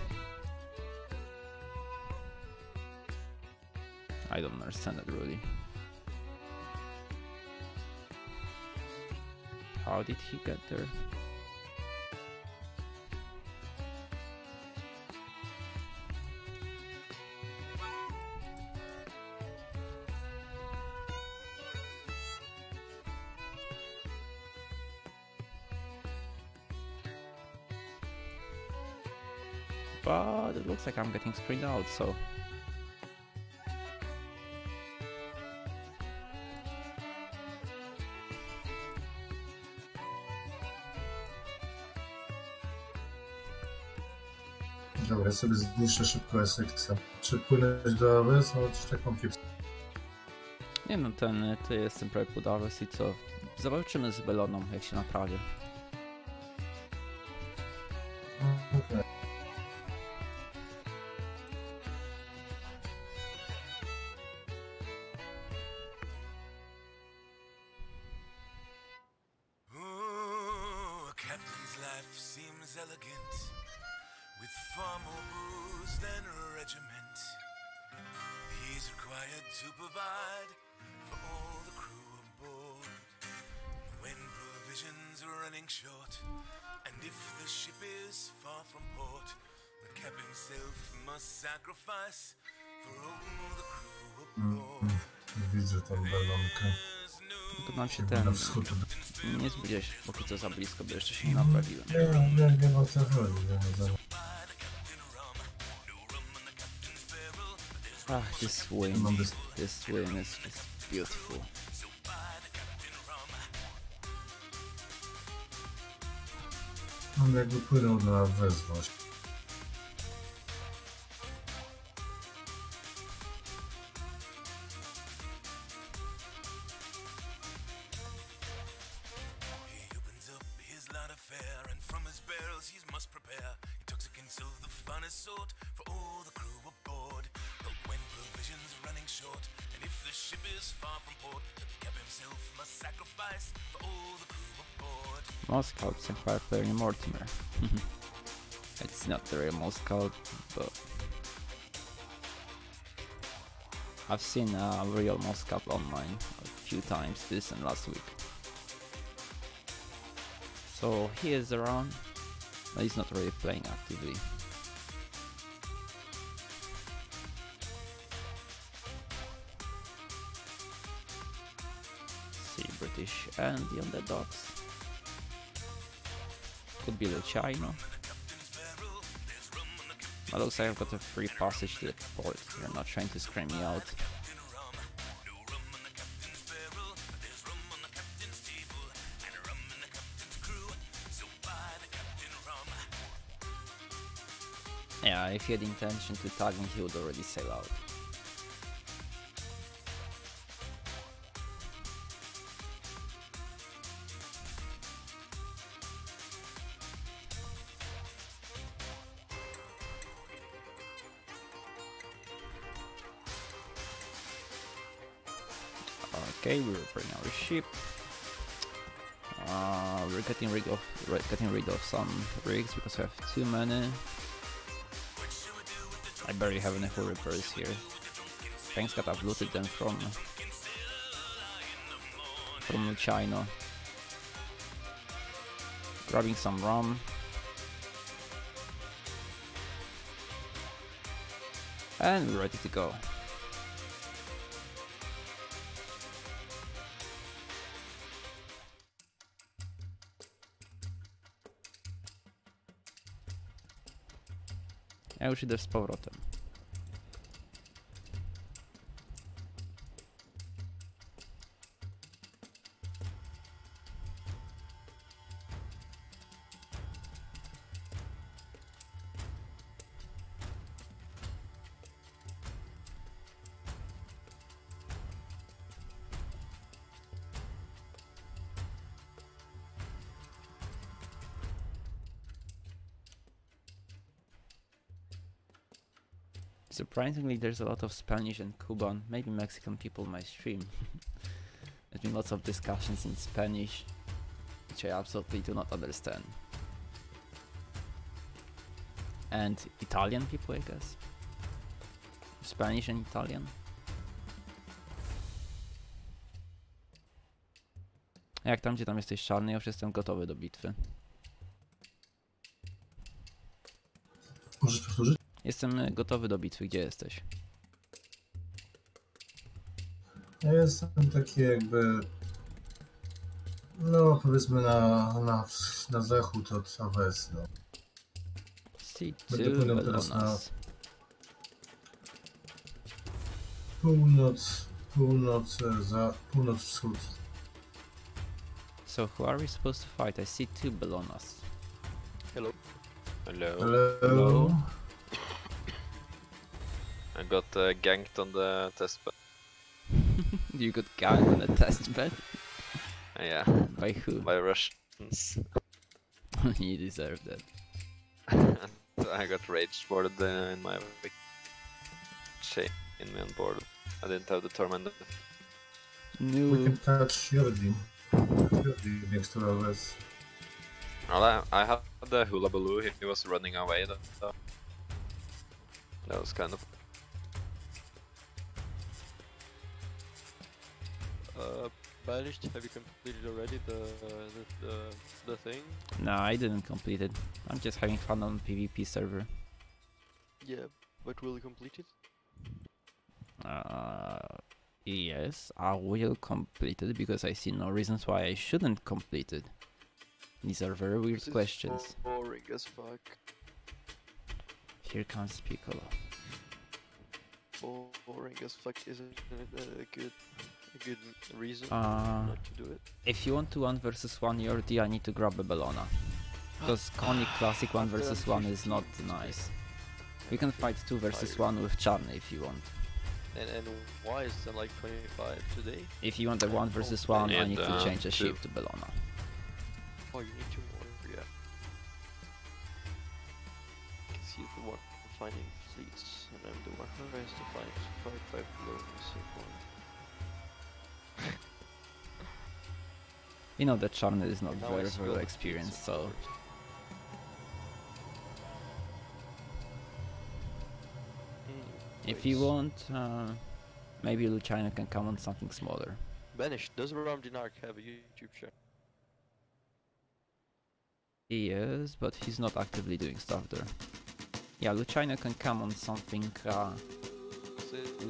I don't understand it really. How did he get there? but it looks like I'm getting screened out, so... Dobra, ja sobie zniszczę szybko SX-a. Czy płynąć do AWS, no czy taką kiepską? Nie no, to jestem prawie pod AWS i co? Zobaczymy z Beloną, jak się naprawię. Okay. Ooh, a captain's life seems elegant, with far more booze than a regiment. He's required to provide for all the crew aboard. When provisions are running short, and if the ship is far from port, the captain himself must sacrifice for all the crew aboard. Widzę tą balonkę. To nam się Na wschód. nie zbliżać póki co za blisko, bo jeszcze się nie naprawiłem. Nie ma co chodzi. Ah, this wind is just beautiful. On jakby płynął na AWS właśnie. He opens up his light affair, and from his barrels he must prepare intoxicants of the finest sort for all the crew aboard. But when provisions are running short, and if the ship is far from port, the captain himself must sacrifice for all the crew aboard. Moscow and fire player in Mortimer. It's not the real Moscow, but I've seen a real Moscow online a few times this and last week. So he is around, but he's not really playing actively. See British and the underdogs. Could be Luciano. But looks like I've got a free passage to the port. They're not trying to scream me out. Yeah, if he had intention to tag me, he would already sail out. Okay, we're repairing our ship. We're getting rid of some rigs because we have too many. I barely have any full repairs here. Thanks God I've looted them from China. Grabbing some rum. And we're ready to go. Ja już idę z powrotem. Surprisingly, there's a lot of Spanish and Cuban, maybe Mexican people in my stream. There's been lots of discussions in Spanish, which I absolutely do not understand. And Italian people, I guess. Spanish and Italian. Jak tam, gdzie tam jesteś czarny, ja już jestem gotowy do bitwy. Możesz powtórzyć? Jestem gotowy do bitwy, gdzie jesteś? Ja jestem taki jakby, no powiedzmy na zachód od AWS, no. see Będę two płynął teraz na Bellonas. północ-wschód. So who are we supposed to fight? I see two Bellonas. Hello. Hello. I got ganked on the test bed. You got ganked on a test bed? Yeah, By who? by Russians. You deserve that. I got rage boarded in my chain in me on board. I didn't have the torment. We No. can touch your team. Your team next to ours. Well, I had the hula baloo. He was running away. Though. That was kind of. Banished, have you completed already the thing? No, I didn't complete it. I'm just having fun on PvP server. Yeah, but will you complete it? Yes, I will complete it because I see no reasons why I shouldn't complete it. These are very weird This is questions. boring as fuck. Here comes Piccolo. Boring as fuck isn't it a good reason Uh, not to do it? If you want to 1 versus 1 Yordi, I need to grab a Bellona. Because only classic 1 versus 1 is not nice. We can fight 2 versus 1 with Charne if you want. And why is it like 25 today? If you want a 1 versus 1, I And, need to change a two. ship to Bellona. Oh, you need 2 more, yeah. I can see the one finding fleets, and I'm the one who has to find 5 below one. You know that Charne is not Now I very spilled experienced, pizza so... first. If you want, maybe Luchina can come on something smaller. Banished, does Ramdinark have a YouTube channel? He is, but he's not actively doing stuff there. Yeah, Luchina can come on something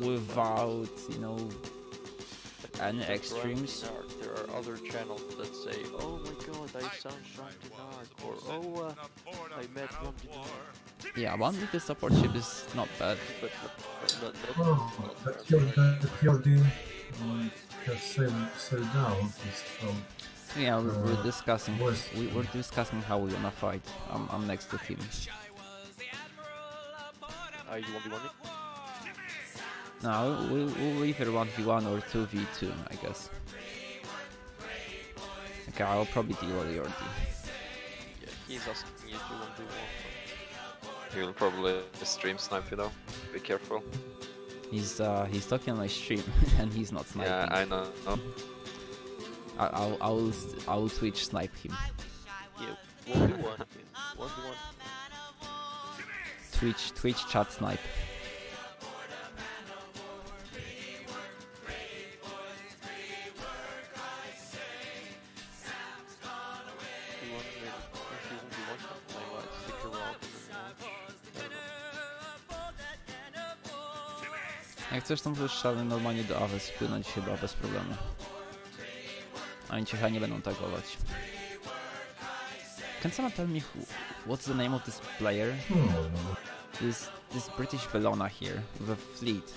without, you know, any extremes. Ramdinark, there are other channels that say, oh my god, I found Ramdinark, or oh, I met Ramdinark. Yeah, one little support ship is not bad. But Oh, that your team has sailed down. It's from Yeah, we're discussing. west. We were discussing how we wanna fight. I'm next to him. are you 1v1? No, we'll either 1v1 or 2v2, I guess. Okay, I'll probably deal with your team. Yeah, he's asking you to 1v1. He will probably stream snipe you though. Be careful. He's talking on my stream and he's not sniping. Yeah, I know. I'll Twitch snipe him. Yeah, 1v1. 1v1. Twitch chat snipe. Jak chcesz, to możesz szalony normalnie do Aves wpłynąć chyba bez problemu. Oni cię chyba nie będą tagować. Can someone tell me what's the name of this player? This British Bellona here with a fleet.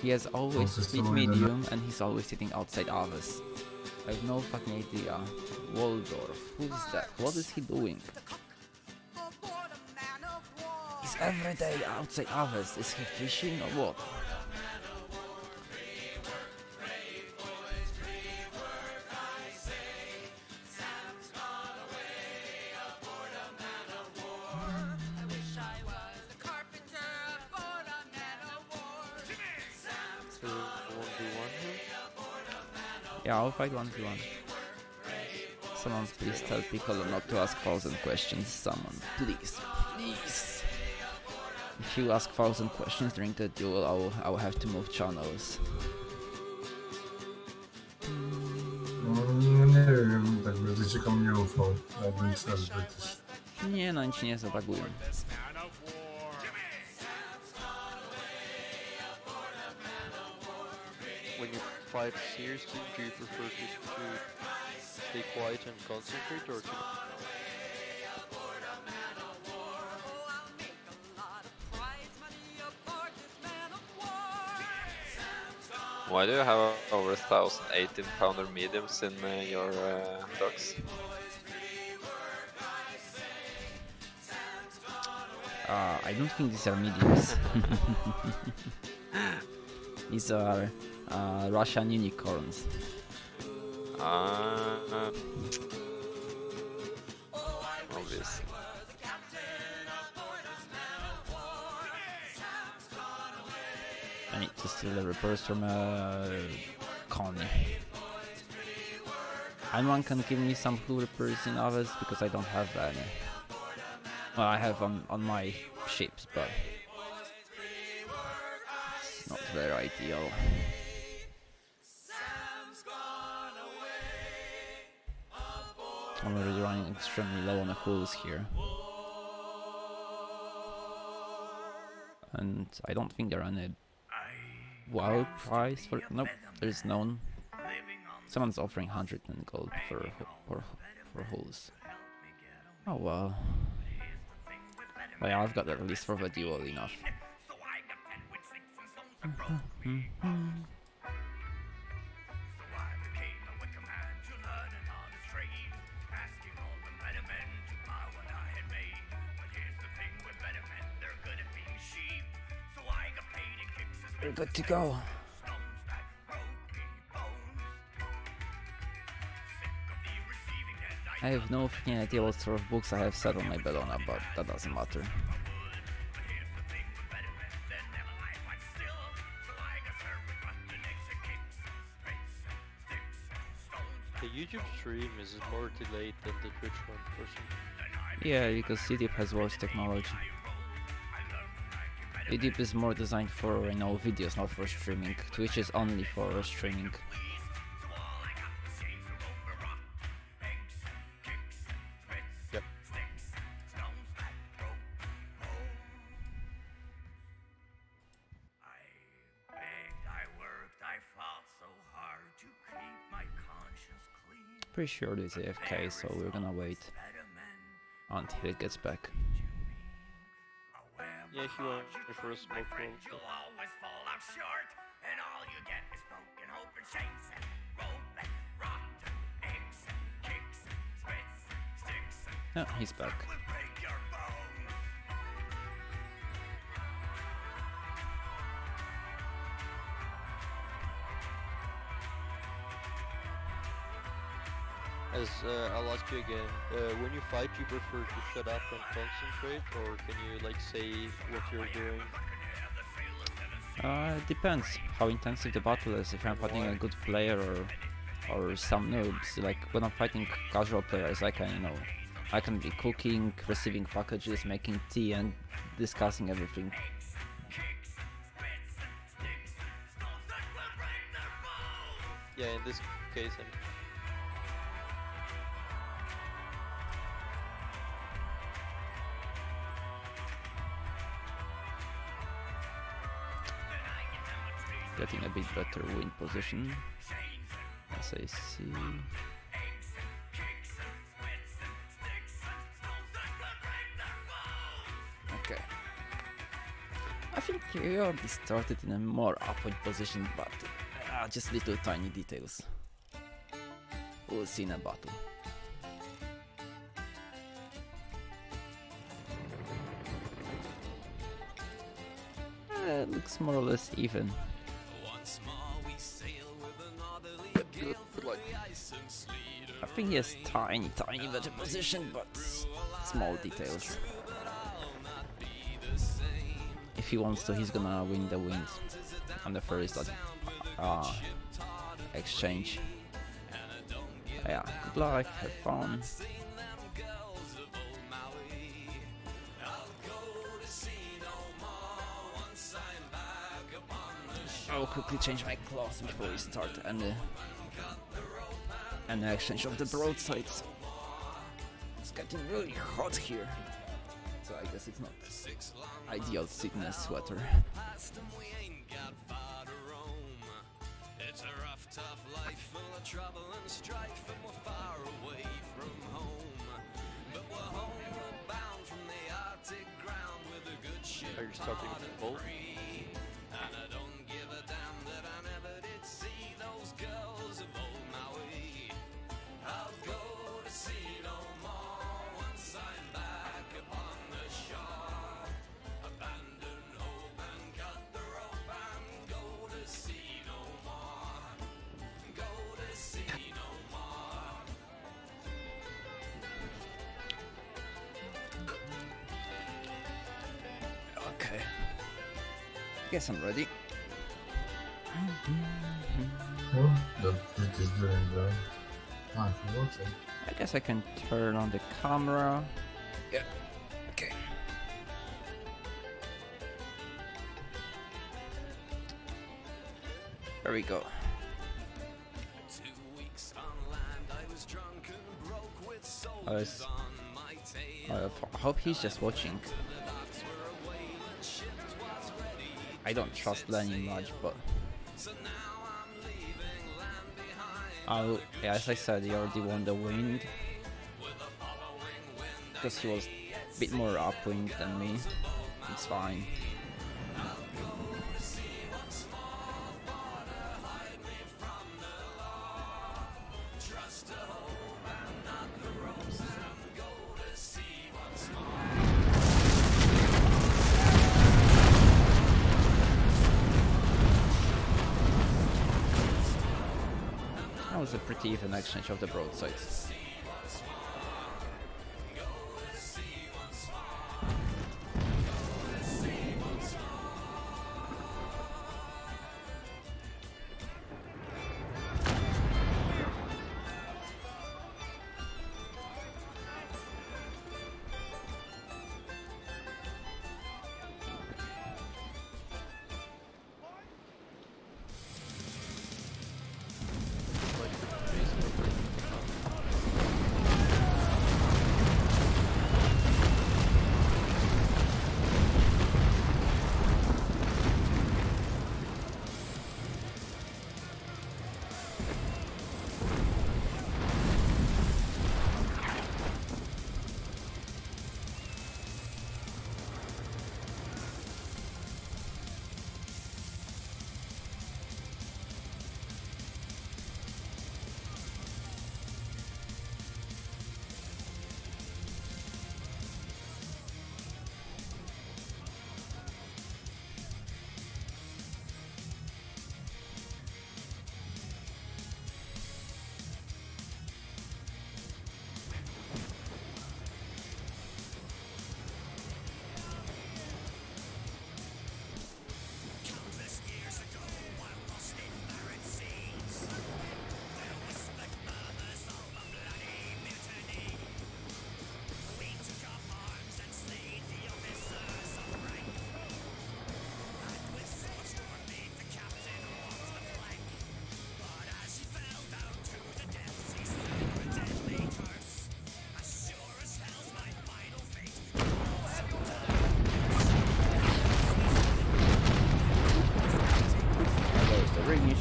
He has always fleet medium and he's always sitting outside Aves. I have no fucking idea. Waldorf. Who's that? What is he doing? He's every day outside Aves. Is he fishing or what? So 1v1 here? Yeah, I'll fight 1v1. Someone please tell Piccolo not to ask 1,000 questions. Someone, please, please. If you ask 1,000 questions during the duel, I will have to move channels. Nie wiem, tak by wyciekam nie ufał. Jakbym chciał British. Nie no, oni ci nie zaatakują. When you fight seriously, do you prefer to stay quiet and concentrate, or to... Why do you have over 1,000 18-pounder mediums in your docks? I don't think these are mediums. These are Russian unicorns. Obviously. I need to steal the repairs from Connie. Anyone can give me some blue repairs in others because I don't have any. Well, I have on my ships, but it's not very ideal. I'm already running extremely low on the hulls here. And I don't think there are any wild price for... Nope, there's none. Someone's offering 110 gold for hulls. Oh well. But yeah, I've got at least for the duel enough. We're good to go. I have no freaking idea what sort of books I have set on my Bellona, but that doesn't matter. The YouTube stream is more delayed than the Twitch one person. Yeah, because YouTube has worse technology. YouTube is more designed for, you know, videos, not for streaming. Twitch is only for streaming. Yep. Pretty sure he's AFK, so we're gonna wait until he gets back. Yeah, he went for a smoke roll. You'll always fall out short, and all you get is broken hope and shakes and rope and rotten eggs and kicks and spits and sticks and Oh, he's back. will break your bones. As I'll ask you again, when you fight, you prefer to shut up and concentrate, or can you like say what you're doing? It depends how intensive the battle is. If I'm fighting a good player or some noobs, like when I'm fighting casual players, I can, you know, I can be cooking, receiving packages, making tea, and discussing everything. Yeah, in this case, Getting a bit better win position, as I see. Okay. I think we already started in a more upward position, but just little tiny details. We'll see in a battle. Looks more or less even. I think he has tiny better position, but small details. If he wants to, he's gonna win the wind on the first exchange. Yeah, good luck, have fun. I will quickly change my clothes before we start and the exchange of the broadsides. It's getting really hot here, so I guess it's not ideal to sit in a sweater. It's a rough, tough life full of trouble and strife, and we're far away from home. But we're homeward bound from the Arctic ground with a good ship. are you starting to bolt? And I don't give a damn that I never did Guess I'm ready. Well, that's pretty doing that. Thanks for watching. I guess I can turn on the camera. Yeah. Okay. There we go. I hope he's just watching. I don't trust Lenny much, but yeah, as I said, he already won the wind because he was a bit more upwind than me. It's fine. That was a pretty even exchange of the broadsides.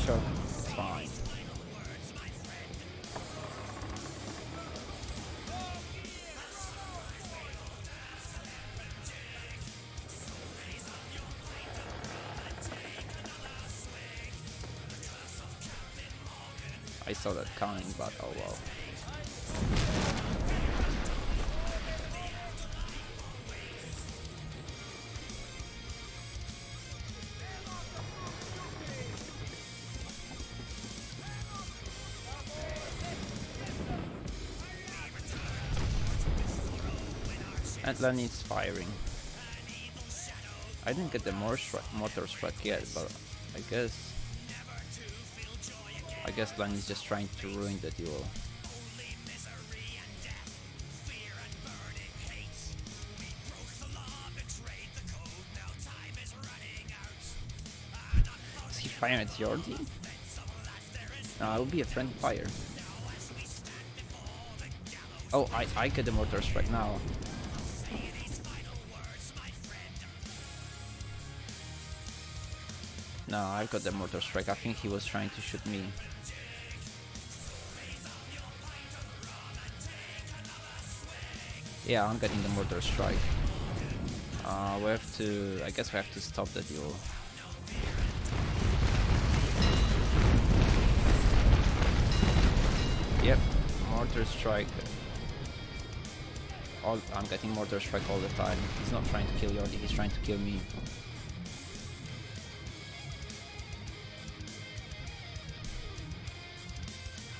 Shot. Fine. I saw that coming, but oh well. And Lenny's firing. I didn't get the motor strike yet, but I guess Lenny's just trying to ruin the duel. Is he firing at Jordi? No, it will be a friendly fire. Oh, I get the mortar strike now. No, I've got the mortar strike. I think he was trying to shoot me. Yeah, I'm getting the mortar strike. We have to... I guess we have to stop the duel. Yep, mortar strike. I'm getting mortar strike all the time. He's not trying to kill Jordi, he's trying to kill me.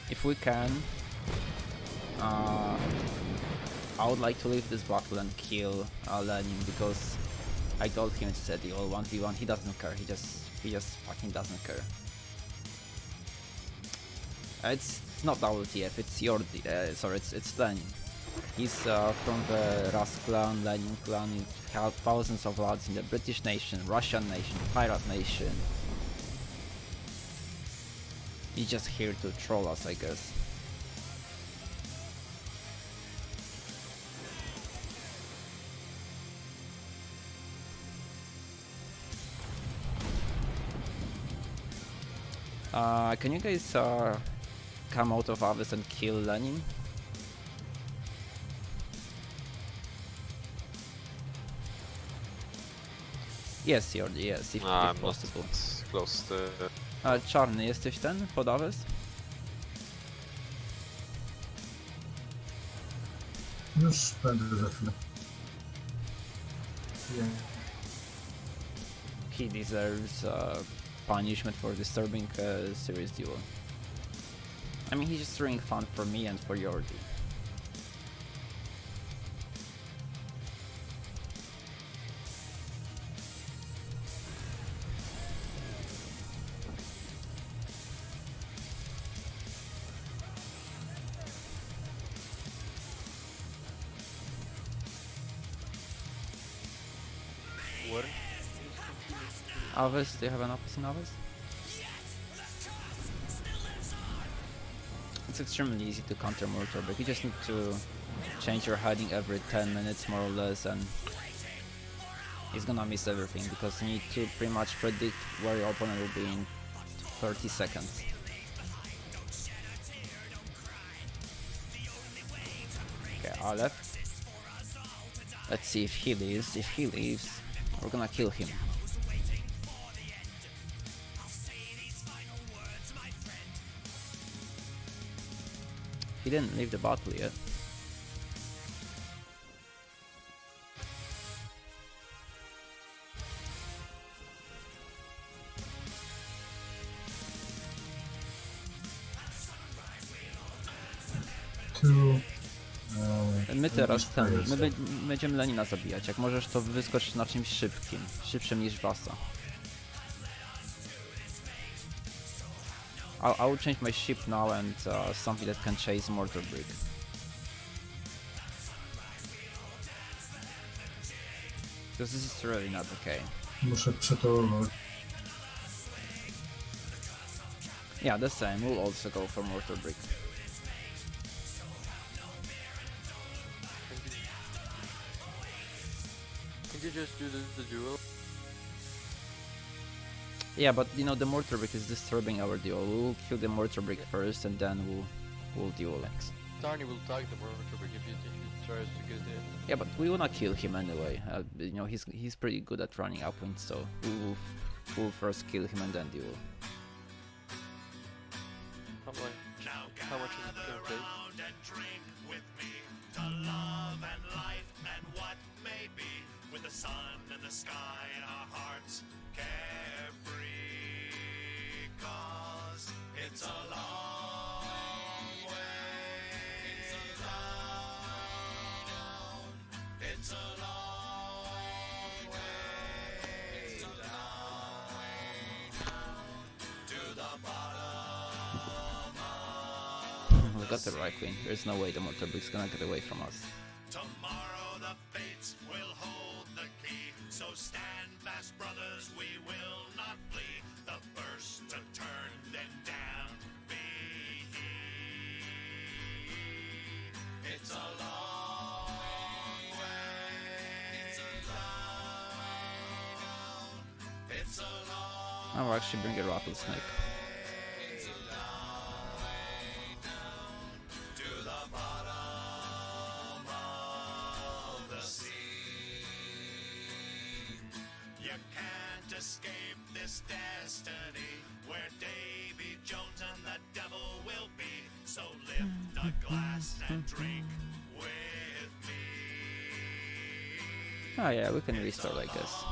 If we can, I would like to leave this battle and kill Lenin, because I told him it's a duel 1v1. He doesn't care. He just fucking doesn't care. It's not WTF. It's your sorry. It's Lenin. He's from the Rus clan, Lenin clan. He had thousands of lads in the British nation, Russian nation, Pirate nation. He's just here to troll us, I guess. Can you guys come out of Abyss and kill Lenin? Yes, Jordi, yes, if I'm possible. not close to... Czarny, jesteś ten pod Abyss? Już będę za chwilę. Yeah. He deserves punishment for disturbing a serious duel. I mean, he's just doing fun for me and for Jordi. What? Abyss, do you have an Abyss in Abyss? It's extremely easy to counter Mortar Break. You just need to change your hiding every 10 minutes more or less, and he's gonna miss everything because you need to pretty much predict where your opponent will be in 30 seconds. Okay, Aleph. Let's see if he leaves. If he leaves, we're gonna kill him. He didn't leave the battle yet. My teraz my będziemy Lenina zabijać. Jak możesz, to wyskocz na czymś szybkim. Szybszym niż Wasa. I will change my ship now and something that can chase Mortar Brick. Because this is really not okay. Muszę przetorować. Yeah, the same. We'll also go for Mortar Brick. Can you just do the duel? Yeah, but you know the Mortar Brick is disturbing our duel. We'll kill the Mortar Brick first, and then we'll duel next. Tarny will tag the mortar brick if you think he tries to get in. Yeah, but we wanna kill him anyway. You know he's pretty good at running upwind, so we'll first kill him and then duel. How much is it gonna take? And drink with me to love and life and what may be, with the sun and the sky in our hearts, carefree, 'cause it's a long way down. It's a long way down to the bottom. We got the right queen. There's no way the Mortar Brick's gonna get away from us. Tomorrow the fates will hold the key, so stand fast, brothers, we will not flee. The first to turn, then damned be he. It's a long way down. It's a long I'll actually bring a rattlesnake. to the bottom of the sea. You can't escape this destiny, where Davy Jones and the devil will be. So lift a glass and drink with me. Oh yeah, we can restart, I guess.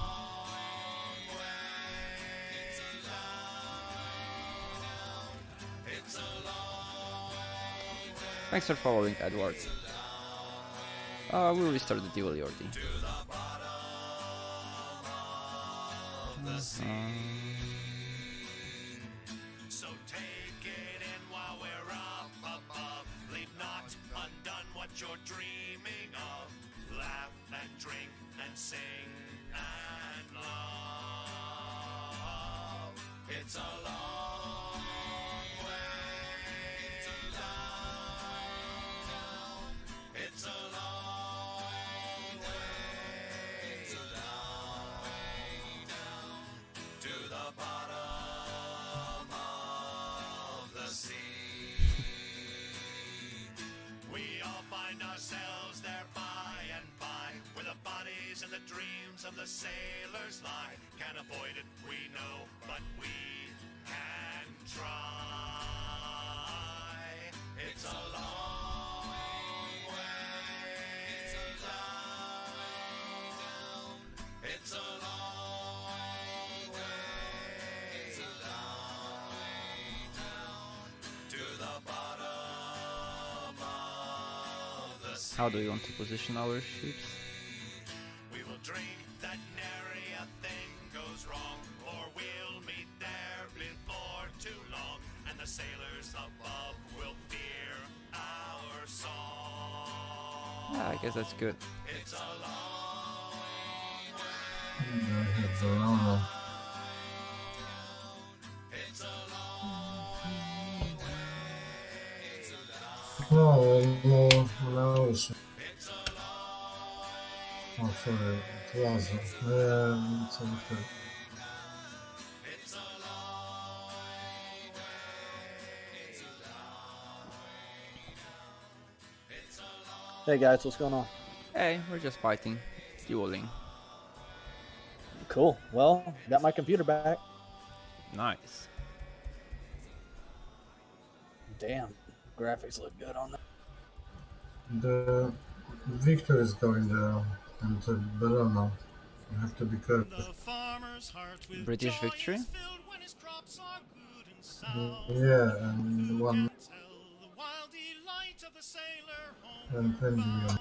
It's a long Thanks for following, Edward. We'll restart the duel, Jordi. to the bottom the sea. So take it in while we're up above. Leave not undone what you're dreaming of. Laugh and drink and sing and love. It's a long way down. It's a long way down to the bottom of the sea. We all find ourselves there by and by, where the bodies and the dreams of the sailors lie. Can't avoid it, we know, but we can try. It's a long way down. It's a long way down to the bottom of the sea. How do you want to position our ships? We will drink that nary a thing goes wrong, or we'll meet there before too long, and the sailors above will fear our song. Yeah, I guess that's good. It's a long way It's a long It's a long way No, udało się. It's a long O, sorry, to razem. Co mi to? It's a long Hey guys, what's going on? Hey, we're just fighting, dueling. Cool. Well, got my computer back. Nice. Damn, graphics look good on that. The Victor is going there, and Verona. You have to be careful. The farmer's heart with British joy victory? is filled when his crops are good and sound. Yeah, and one Tell the wild delight of the sailor home and Endymion. bound.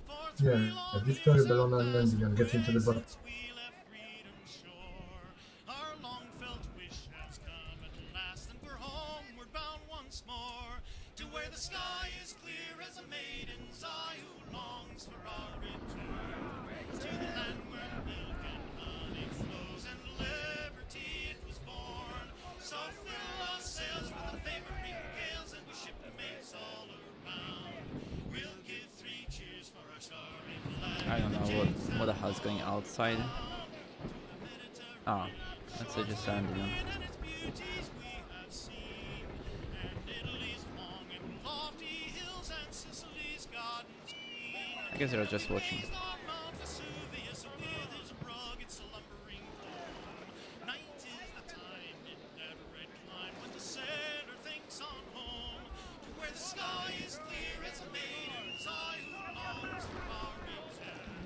For Yeah, 3 long Victory, years Bellona, at and last Endymion get into the bottom. since we left freedom shore. Our long felt wish has come at last, and we're homeward bound once more, to where the sky is clear as a maiden's eye who longs for our return, to the land where milk and honey flows and liberty it was born. So fill our sails with the favoring gales, and we shipmates all around. We'll give 3 cheers for our starry flag. I don't know what the hell's going outside. Ah, that's it, just Endymion. And its beauties we have seen, and Italy's long and lofty hills and Sicily's gardens green. I guess they're just watching. On Mount Vesuvius with his rugged slumbering dome. Night is the time in that red clime when the sailor thinks on home, to where the sky is clear as a maiden's eye who longs for our return,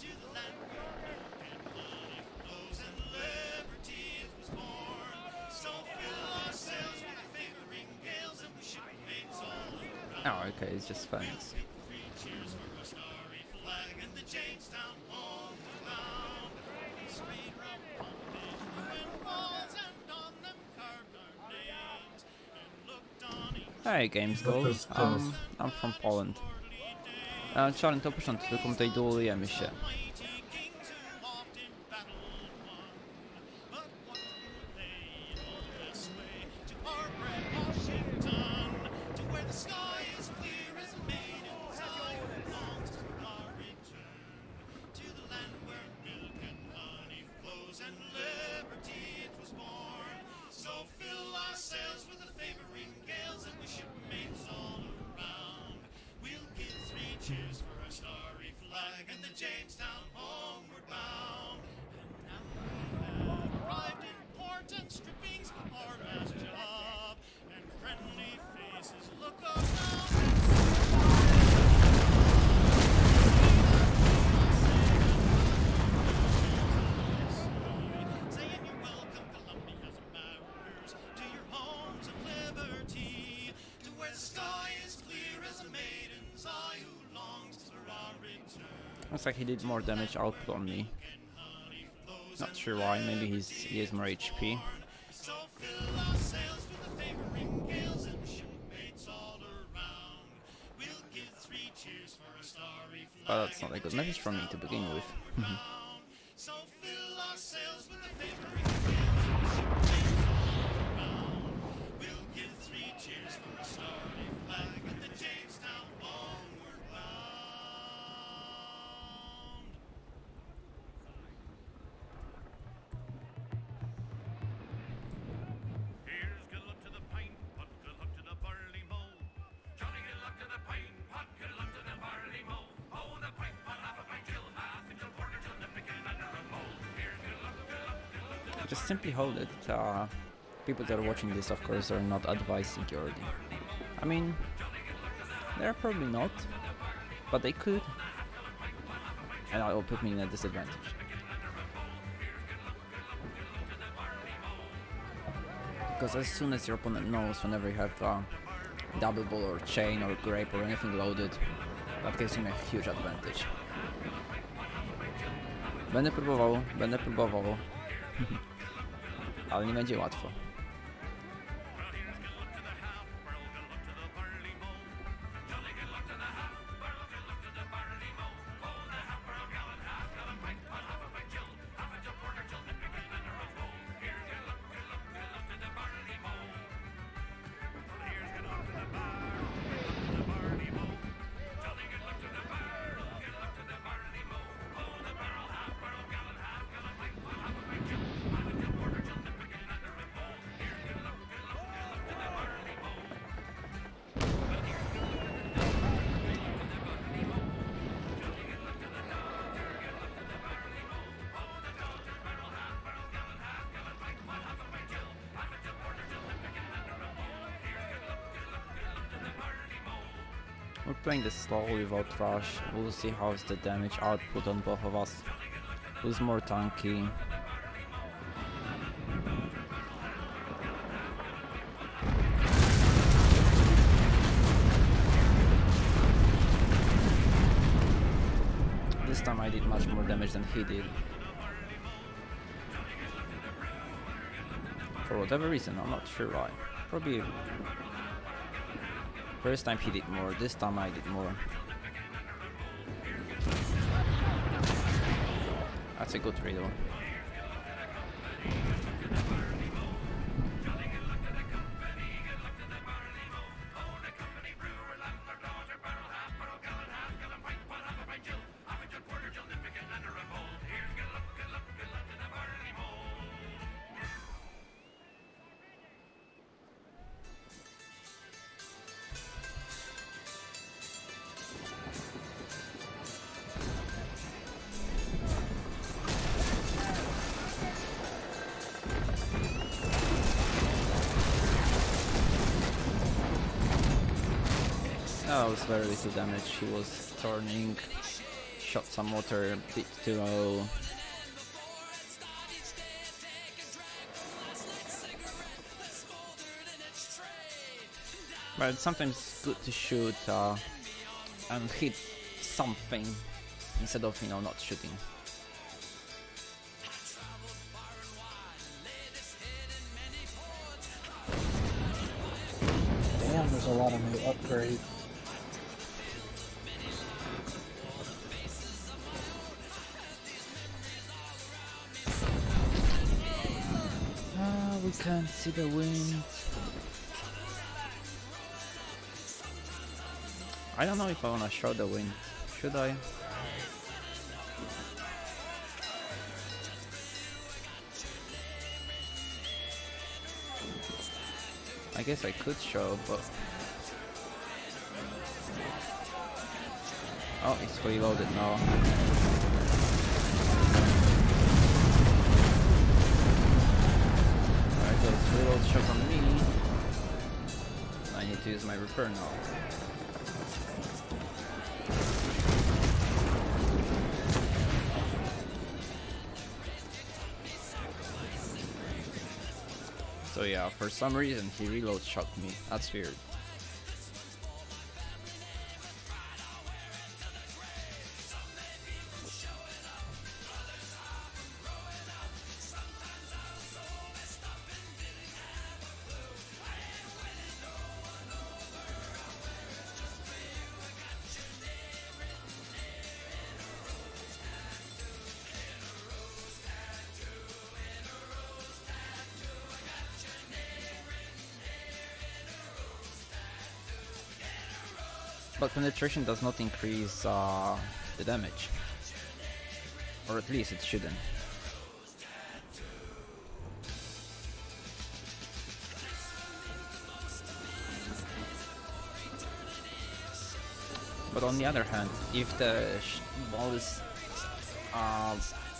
to the land where milk and honey flows and liberty it was born. So fill our sails with the favoring gales, and we shipmates all around. Oh, okay, it's just fans. 3 cheers for our starry flag and the Jamestown homeward bound. We sprayed rum pumping ruined walls, and on them carved our names, and looked on each Hey, Games Goals. I'm from Poland. Czarny, to początek, tylko my tutaj duelujemy się. mighty kings who oft in battle won. But what were they in all this way to our brave Washington, to where the sky is clear as a maiden's eye who longs for our return, to the land where milk and honey flows and liberty it was born. So fill our sails with the favoring gales, and we shipmates all around. We'll give 3 cheers for our starry flag and the Jamestown homeward bound. And now we have arrived in port, and stripping's our last job, and friendly faces look around. Saying you're welcome, Columbia's mariners, to your homes of liberty, to where the sky is clear as a maiden's eye who longs for our return. Looks like he did more damage output on me. And honey flows Not sure why, maybe he has more HP. But that's not a good message for me to begin with. Here's good luck to the pine pot, good luck to the barley mow. Johnny, good luck to the pine pot, good luck to the barley mow. Oh, the pine pot, half a pint till, half a till, quarter till, the picking under a bowl. Here's good luck, good luck, good luck to the Just simply hold it. People that are watching this, of course, are not advised security. I mean, they're probably not, but they could, and that will put me in a disadvantage. Because as soon as your opponent knows, whenever you have double ball or chain or grape or anything loaded, that gives him a huge advantage. Będę próbował, ale nie będzie łatwo. We're playing this slow without rush. We'll see how's the damage output on both of us. Who's more tanky? This time I did much more damage than he did. For whatever reason, I'm not sure why. Probably first time he did more, this time I did more. That's a good riddle. That was very little damage. He was turning, shot some water, a bit too low. But it's sometimes good to shoot and hit something instead of, not shooting. Damn, there's a lot of new upgrades. We can't see the wind. I don't know if I wanna show the wind. Should I? I guess I could show, but... Oh, it's fully loaded now. Alright, there's reload shot on me. I need to use my repair now. So yeah, for some reason he reload shot me. That's weird. But penetration does not increase the damage. Or at least it shouldn't. But on the other hand, if the ball is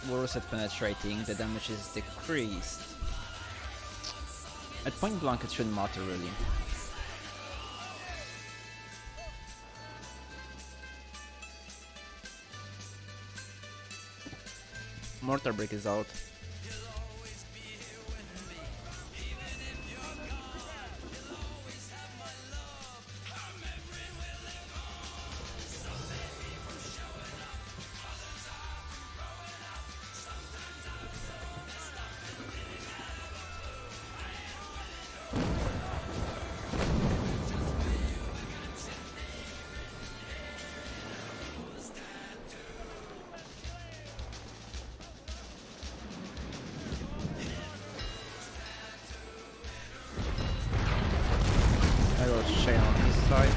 worse at penetrating, the damage is decreased. At point blank it shouldn't matter really. Mortar break is out. I got Shane on his side.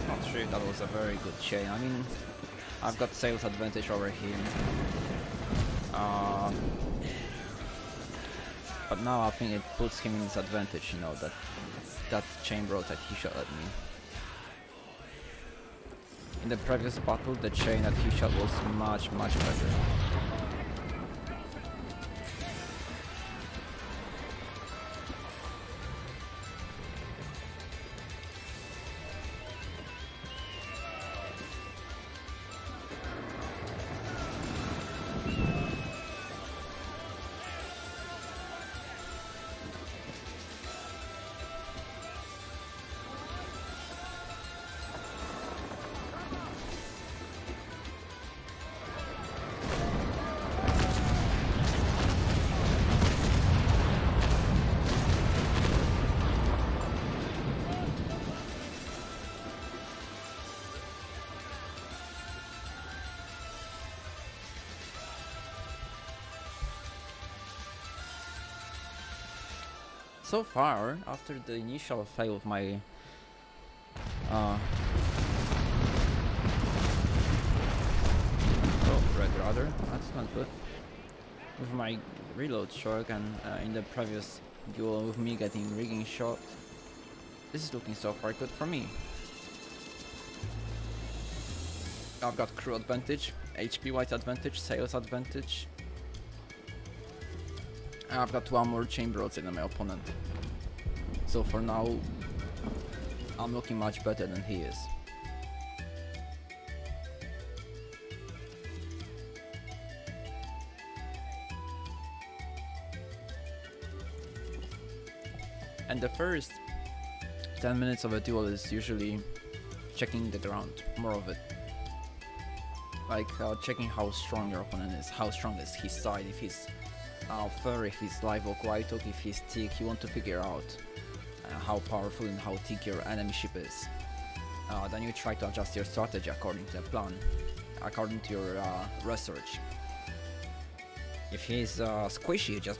Not sure if that was a very good chain. I mean, I've got sales advantage over him. But now I think it puts him in disadvantage, you know, that chain bro that he shot at me. In the previous battle, the chain that he shot was much better. So far, after the initial fail of my red rudder, that's not good. With my reload shock and in the previous duel with me getting rigging shot, this is looking so far good for me. I've got crew advantage, HP wise advantage, sales advantage. I've got one more chain broadside than my opponent. So for now, I'm looking much better than he is. And the first 10 minutes of a duel is usually checking the ground, more of it. Like checking how strong your opponent is, how strong is his side, if he's fur, if he's live oak, white oak, if he's thick. You want to figure out how powerful and how thick your enemy ship is. Then you try to adjust your strategy according to the plan, according to your research. If he's squishy, you just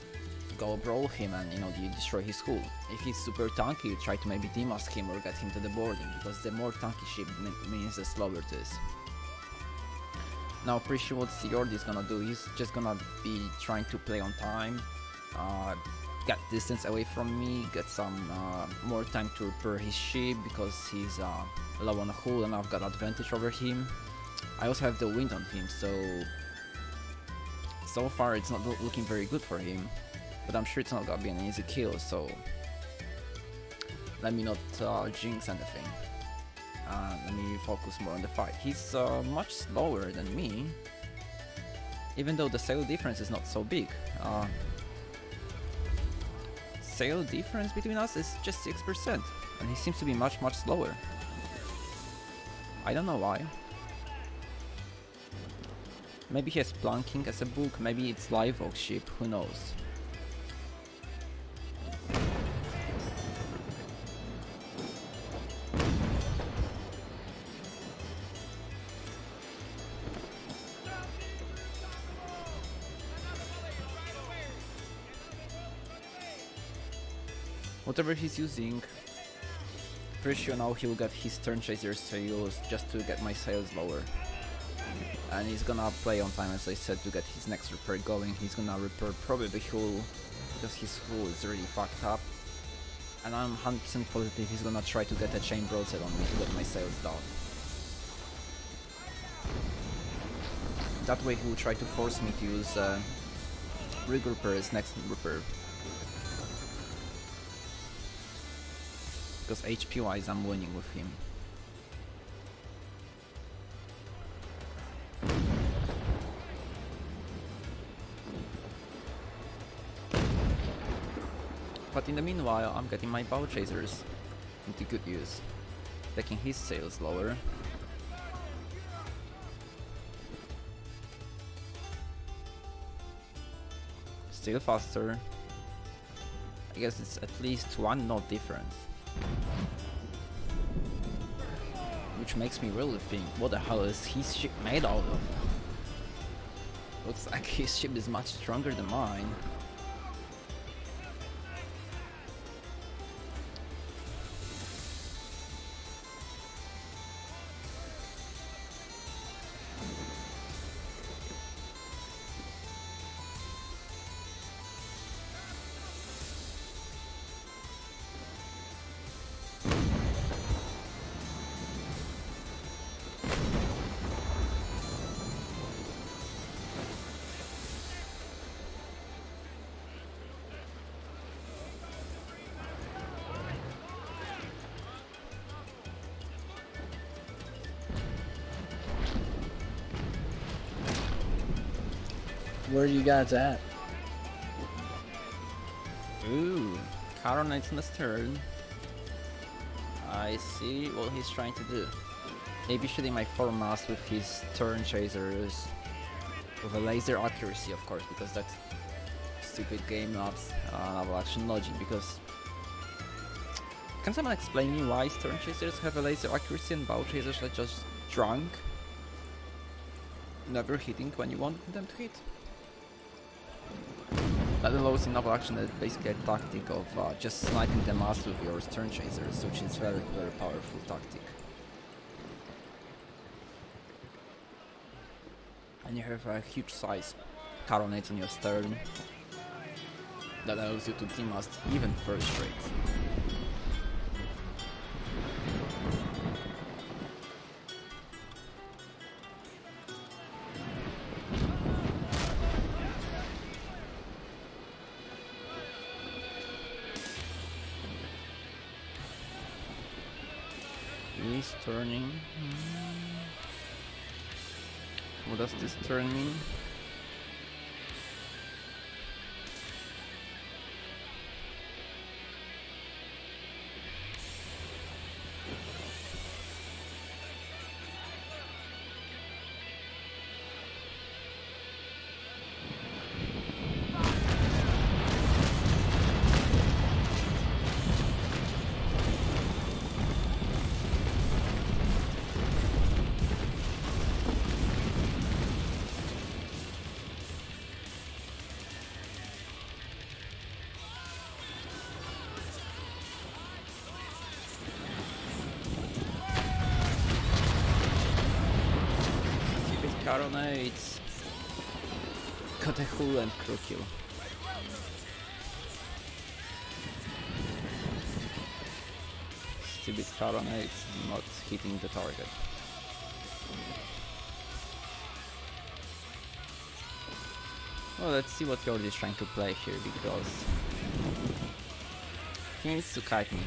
go brawl him and you destroy his hull. If he's super tanky, you try to maybe demask him or get him to the boarding, because the more tanky ship means the slower it is. Now, pretty sure what Sigurd is gonna do, he's just gonna be trying to play on time, get distance away from me, get some more time to repair his ship, because he's low on hull and I've got advantage over him. I also have the wind on him, so far it's not looking very good for him, but I'm sure it's not gonna be an easy kill, so let me not jinx anything. Let me focus more on the fight. He's much slower than me, even though the sail difference is not so big. Sail difference between us is just 6%, and he seems to be much slower. I don't know why. Maybe he has planking as a book, maybe it's live oak ship, who knows. Whatever he's using, pretty sure now he will get his turn chasers to use just to get my sales lower. And he's gonna play on time, as I said, to get his next repair going. He's gonna repair probably hull, because his hull is really fucked up. And I'm 100% positive he's gonna try to get a chain broadside on me to get my sales down. That way he will try to force me to use rig repair as next repair. Because HP wise I'm winning with him. But in the meanwhile, I'm getting my bow chasers into good use, making his sales lower. Still faster. I guess it's at least 1 knot difference. Which makes me really think, what the hell is his ship made out of? Looks like his ship is much stronger than mine. Where are you guys at? Ooh, Coronate's on his turn. I see what he's trying to do. Maybe shooting my foremast with his turn chasers with a laser accuracy, of course, because that's stupid game, not naval action logic. Because can someone explain me why turn chasers have a laser accuracy and bow chasers are just drunk, never hitting when you want them to hit? That allows in naval action basically a tactic of just sniping the mast with your stern chasers, which is very powerful tactic. And you have a huge size Caronate on your stern that allows you to demast even first rate. He's turning. What does this turn mean? Caronades. Got a hull and crew kill. Stupid Caronades not hitting the target. Well, let's see what Jordi is trying to play here, because he needs to kite me.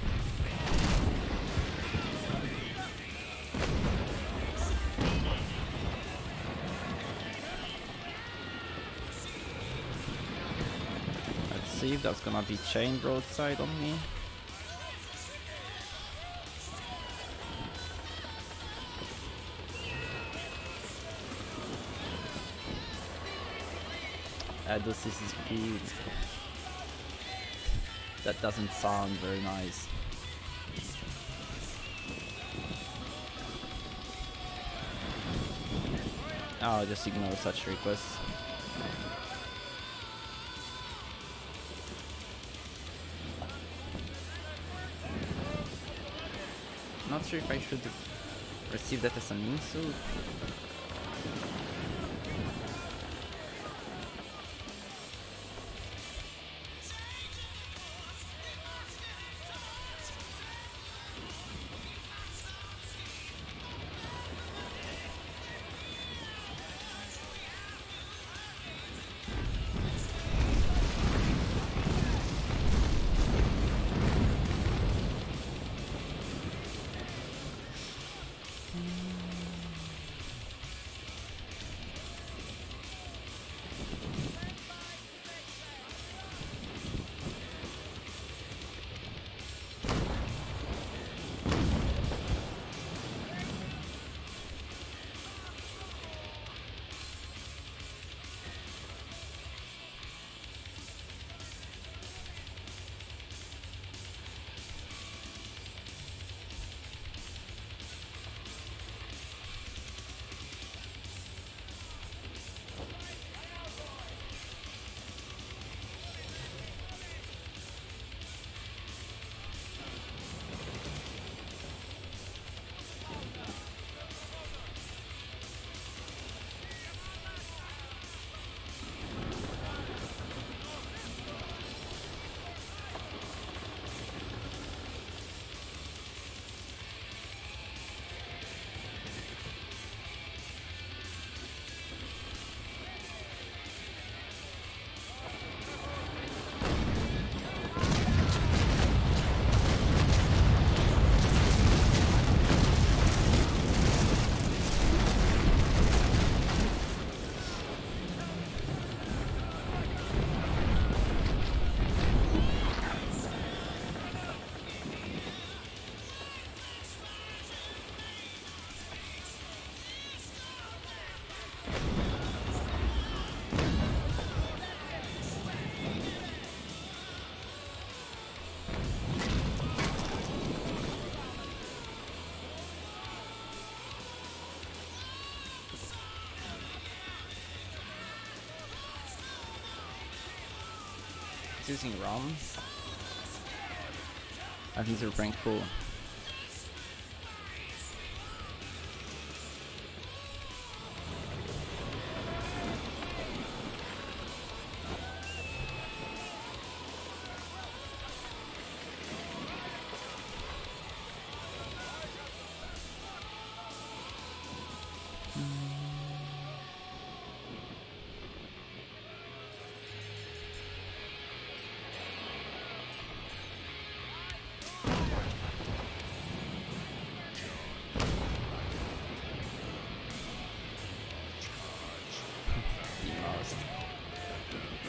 See if that's gonna be chain broadside on me. This is speed. That doesn't sound very nice. I'll just ignore such requests. sure if I should receive that as an insult. Using ROM, and these are pretty cool.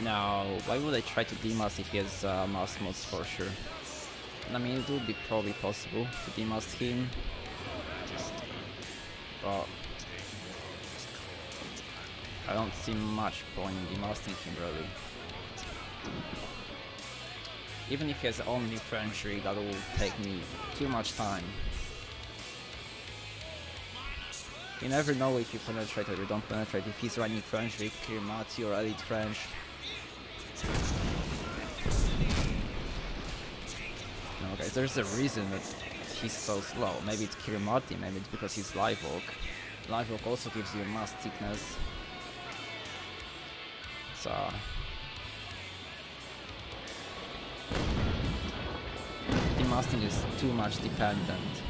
Now, why would I try to demast if he has mass mods for sure? I mean, it would be probably possible to demast him, but I don't see much point in demasting him really. Even if he has only French rig, that will take me too much time. You never know if you penetrate or you don't penetrate. If he's running French rig, Kirmati or Elite French. Okay, there's a reason that he's so slow. Maybe it's Kirmati, maybe it's because he's Live Oak. Live Oak also gives you mass thickness. So demasting is too much dependent.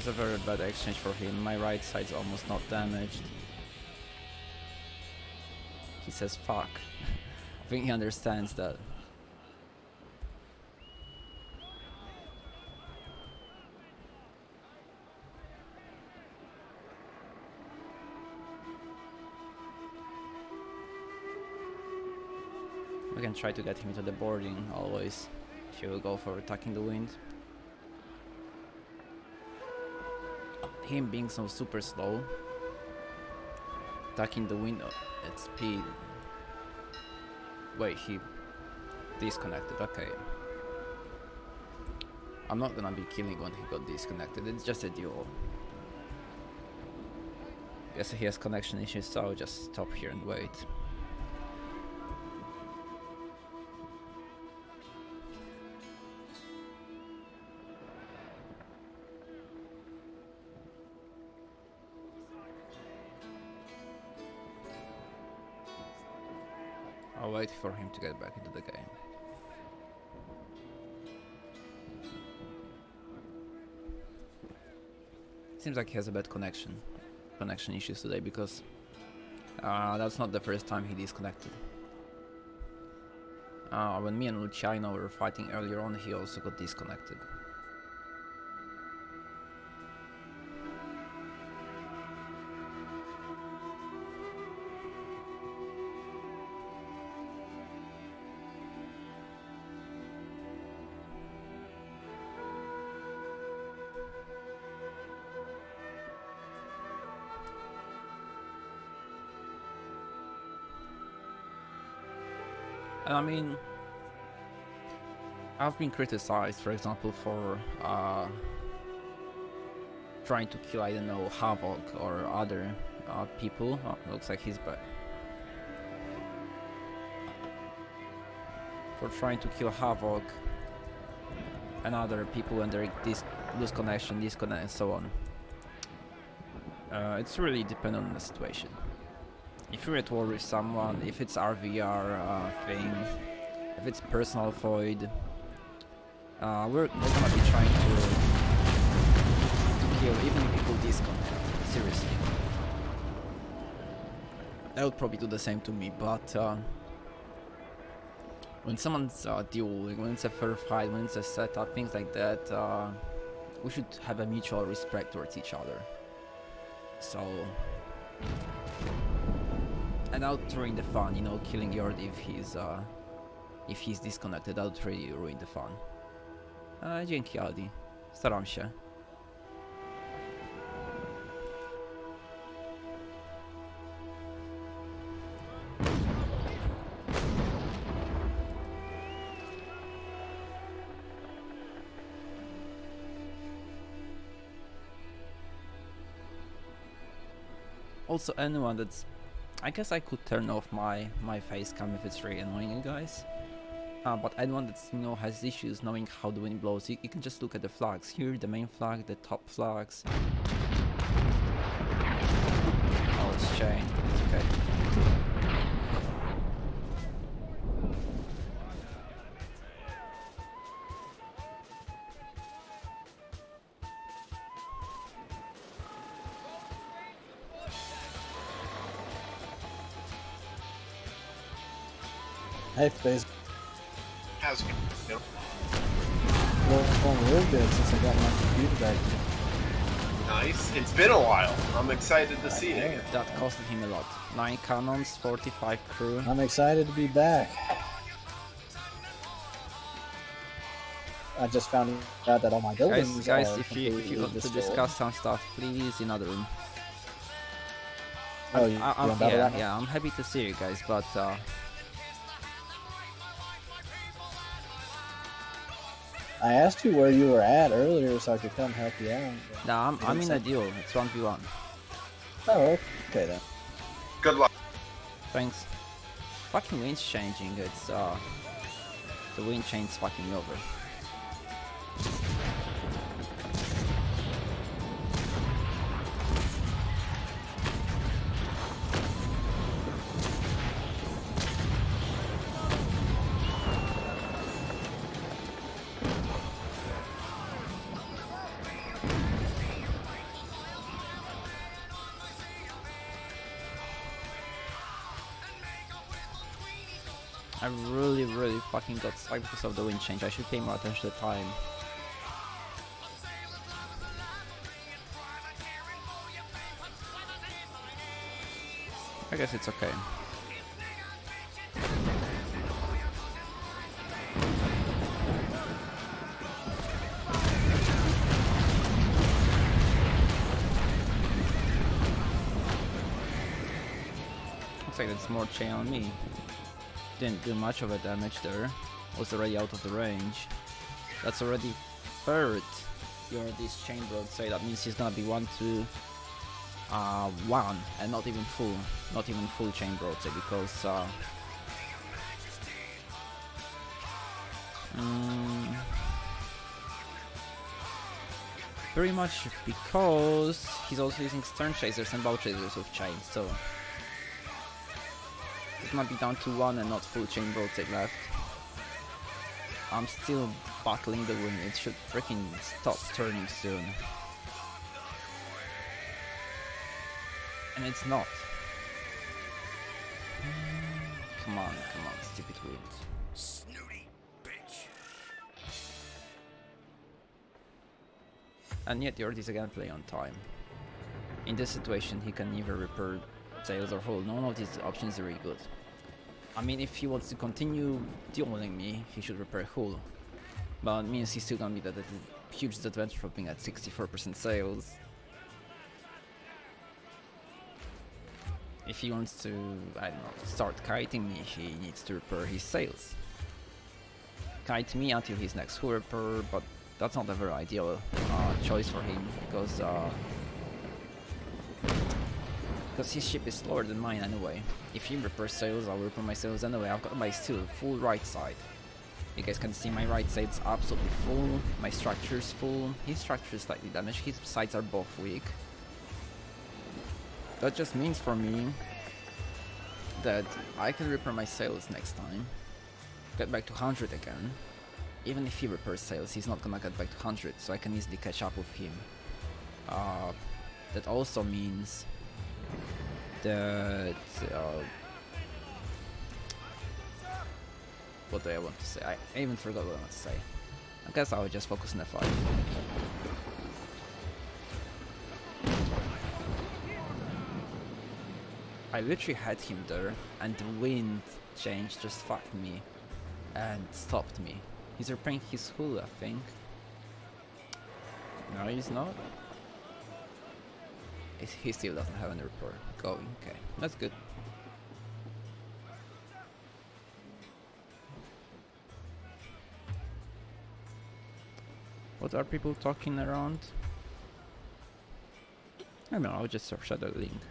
was a very bad exchange for him. My right side's almost not damaged. He says fuck. I think he understands that. We can try to get him into the boarding always, if he will go for attacking the wind. Him being so super slow, attacking the wind at speed. Wait, he disconnected, okay. I'm not gonna be killing when he got disconnected, it's just a duel. Guess he has connection issues, so I'll just stop here and wait. I'll wait for him to get back into the game. Seems like he has a bad connection issues today, because that's not the first time he disconnected. When me and Luciano were fighting earlier on, he also got disconnected. And I mean, I've been criticized, for example, for trying to kill, I don't know, Havoc or other people. Oh, looks like he's back. For trying to kill Havoc and other people when they lose connection, disconnect, and so on. It's really dependent on the situation. If you're at war with someone, if it's RVR thing, if it's personal void, we're gonna be trying to kill even if people disconnect. Seriously, that would probably do the same to me. But when someone's dueling, when it's a fair fight, when it's a setup, things like that, we should have a mutual respect towards each other. So. And that would ruin the fun, you know, killing Yord if he's disconnected, that would really ruin the fun. Dzięki Aldi, staram się. Also, anyone that's, I guess I could turn off my face cam if it's really annoying you guys. But anyone that's, you know, has issues knowing how the wind blows, you can just look at the flags. Here, the main flag, the top flags. Oh, it's chained. It's okay. Hey, Faze. How's it going? Well, it's going real good since I got my computer back. Nice. It's been a while. I'm excited to see it. That costed him a lot. 9 cannons, 45 crew. I'm excited to be back. I just found out that all my buildings Guys, are if you want to destroyed. discuss some stuff, please in other room. Oh, yeah, I'm happy to see you guys, but I asked you where you were at earlier so I could come help you out. nah, I'm in a duel. It's 1v1. Oh, okay then. Good luck. Thanks. Fucking wind's changing. It's the wind chain's fucking me over. I really fucking got stuck because of the wind change. I should pay more attention to time. I guess it's okay. Looks like it's more chain on me. Didn't do much of a damage there. Was already out of the range. That's already third. You're this chain broadside. That means he's gonna be 1, 2, 1, and not even full chain broadside because very much because he's also using stern chasers and bow chasers with chain, so it's gonna be down to 1 and not full chain broadside left. I'm still battling the wind. It should freaking stop turning soon. And it's not. Come on, stupid wind. Snooty bitch. And yet Yord is again playing on time. In this situation he can neither repair sails or hold. None of these options are really good. I mean, if he wants to continue dueling me, he should repair hull. But it means he's still gonna be at a huge disadvantage for being at 64% sails. If he wants to, I don't know, start kiting me, he needs to repair his sails. Kite me until his next hull repair, but that's not a very ideal choice for him, because his ship is slower than mine anyway. If he repairs sails, I'll repair my sails anyway. I've got my still full right side. You guys can see my right side's absolutely full, my structure's full, his structure is slightly damaged, his sides are both weak. That just means for me that I can repair my sails next time, get back to 100 again. Even if he repairs sails, he's not gonna get back to 100, so I can easily catch up with him. That also means that what do I want to say? I even forgot what I want to say. I guess I would just focus on the fight. I literally had him there, and the wind change just fucked me and stopped me. He's repairing his hull, I think. No, he's not. He still doesn't have any repair going. Okay, that's good. What are people talking around? I don't know, I'll just search the link.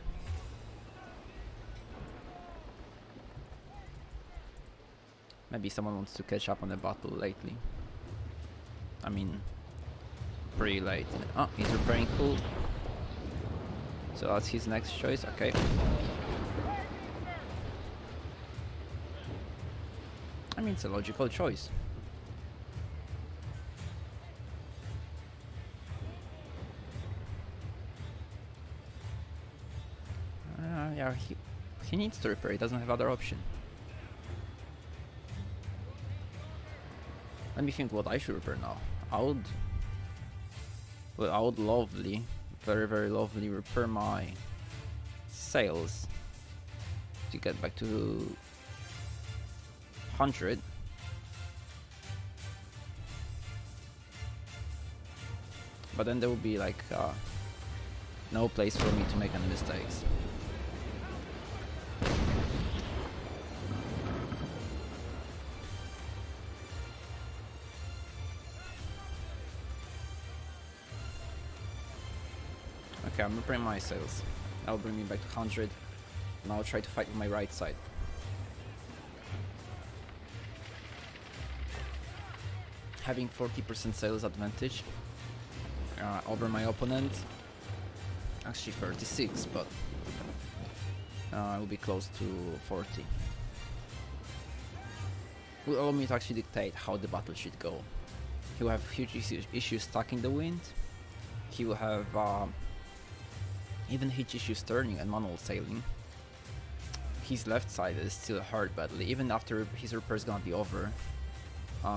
Maybe someone wants to catch up on the battle lately. I mean, pretty late. Oh, he's repairing hull. So that's his next choice, okay. I mean, it's a logical choice. Yeah, he needs to repair, he doesn't have other option. Let me think what I should repair now. I would lovely, very lovely repair my sails to get back to 100. But then there will be like no place for me to make any mistakes. Okay, I'm repairing my sails. That'll bring me back to 100. And I'll try to fight with my right side. Having 40% sails advantage over my opponent. Actually 36, but I will be close to 40. Will allow me to actually dictate how the battle should go. He will have huge issues stuck in the wind. He will have even huge issues turning and manual sailing. his left side is still hurt badly. Even after his repair is gonna be over,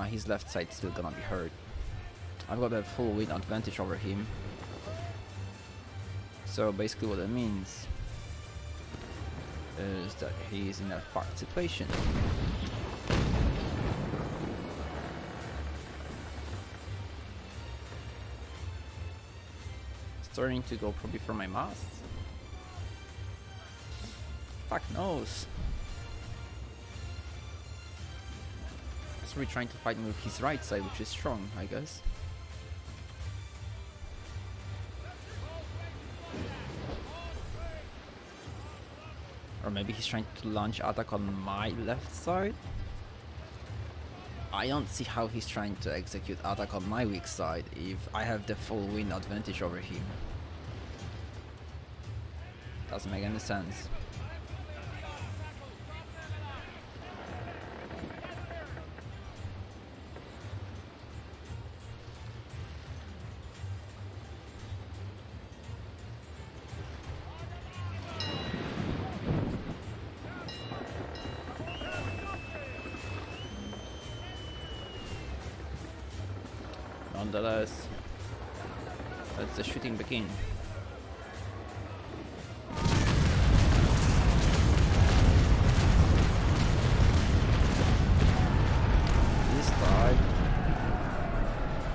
his left side is still gonna be hurt. I've got a full win advantage over him. So basically what it means is that he is in a fucked situation. Starting to go probably for my mast. Fuck knows. He's really trying to fight me with his right side, which is strong, I guess. Or maybe he's trying to launch attack on my left side. I don't see how he's trying to execute attack on my weak side if I have the full win advantage over him. Doesn't make any sense. Nonetheless, let the shooting begin. This time,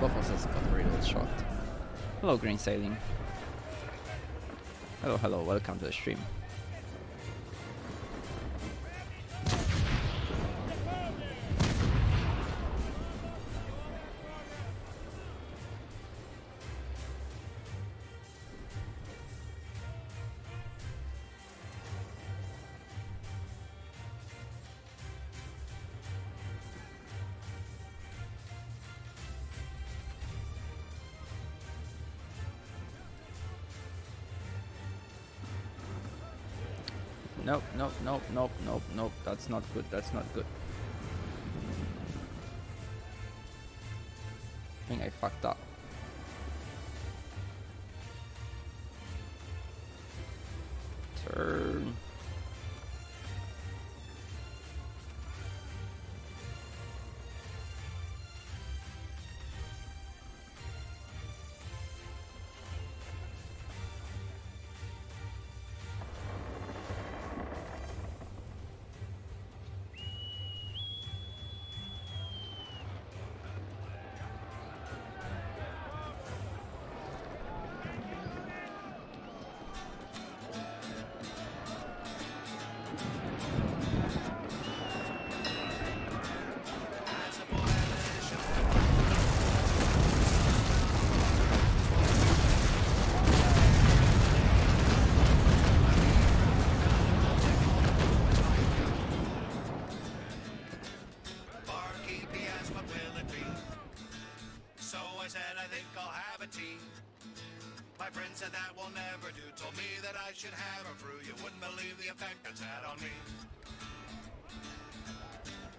both of us got reload shot. Hello, green sailing. Hello, hello, welcome to the stream. Nope, nope, nope, nope, nope, nope. That's not good. That's not good. I think I fucked up. Turn. My friend said that will never do. Told me that I should have a brew. You wouldn't believe the effect it's had on me.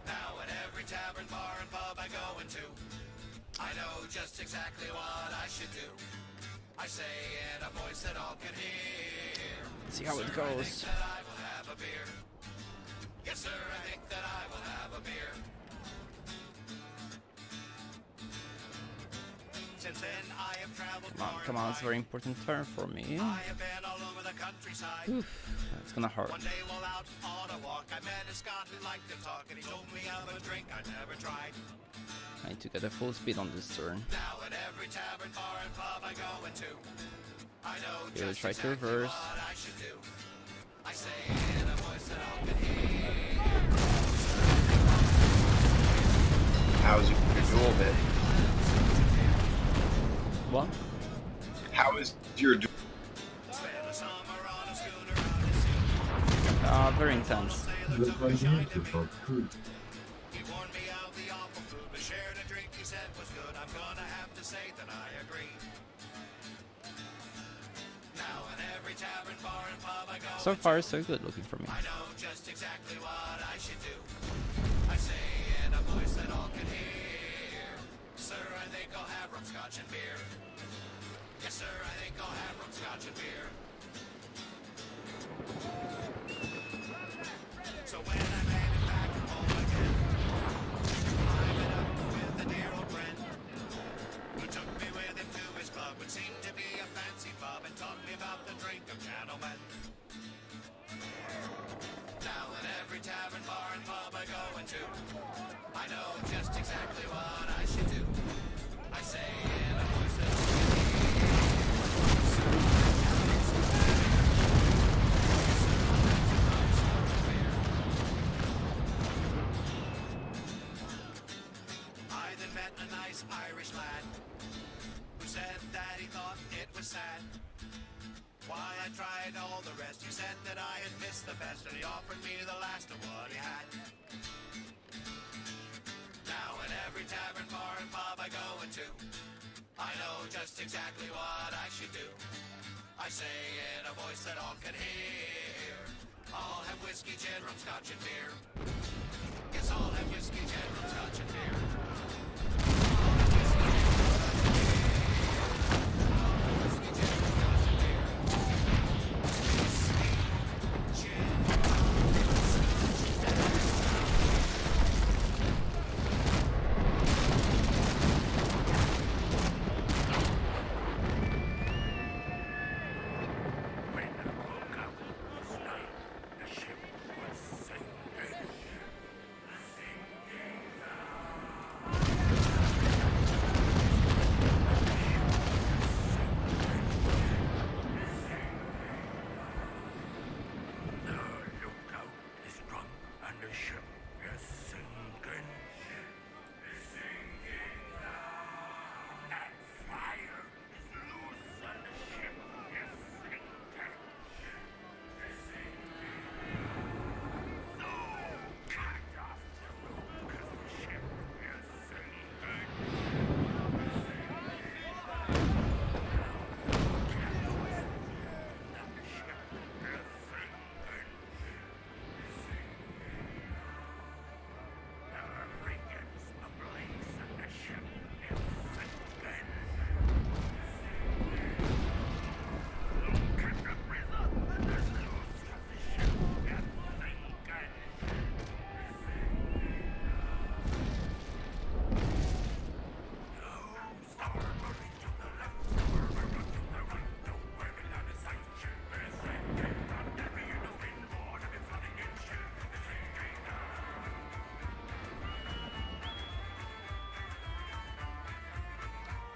Now at every tavern, bar, and pub I go into, I know just exactly what I should do. I say in a voice that all can hear. See how it Sir, I goes. think that I will have a beer. Yes, sir, I think that I will have a beer. Since then, I have traveled Come on, it's a very important turn for me. I have been all over the countryside. Oof, it's gonna hurt. One day while out on a walk, I met a Scot who liked to talk, and he told me of a drink I'd never tried. I need to get a full speed on this turn. Now at every tavern, bar, and pub I go into, I know Here, just try to exactly reverse. what I should do. I say in a voice that all can hear. How's your duel bit? What? How is your duel? Spend the summer on a schooner out at sea. Very intense. He warned me of the awful food, but shared a drink he said was good. I'm gonna have to say that I agree. Now in every tavern, bar, and pub I go. So far, so good looking for me. I know just exactly what I should do. I say in a voice that all can hear. Sir, I think I'll have rum, scotch, and beer. Yes, sir, I think I'll have rum, scotch, and beer. the drink of gentlemen. Now in every tavern, bar, and pub I go into, I know just exactly what I should do. I say in a voice that I then met a nice Irish lad who said that he thought it was sad. While I tried all the rest, he said that I had missed the best, and he offered me the last of what he had. Now in every tavern, bar, and pub I go into, I know just exactly what I should do. I say in a voice that all can hear, I'll have whiskey, gin, rum, scotch, and beer. Yes, I'll have whiskey, gin, rum, scotch, and beer.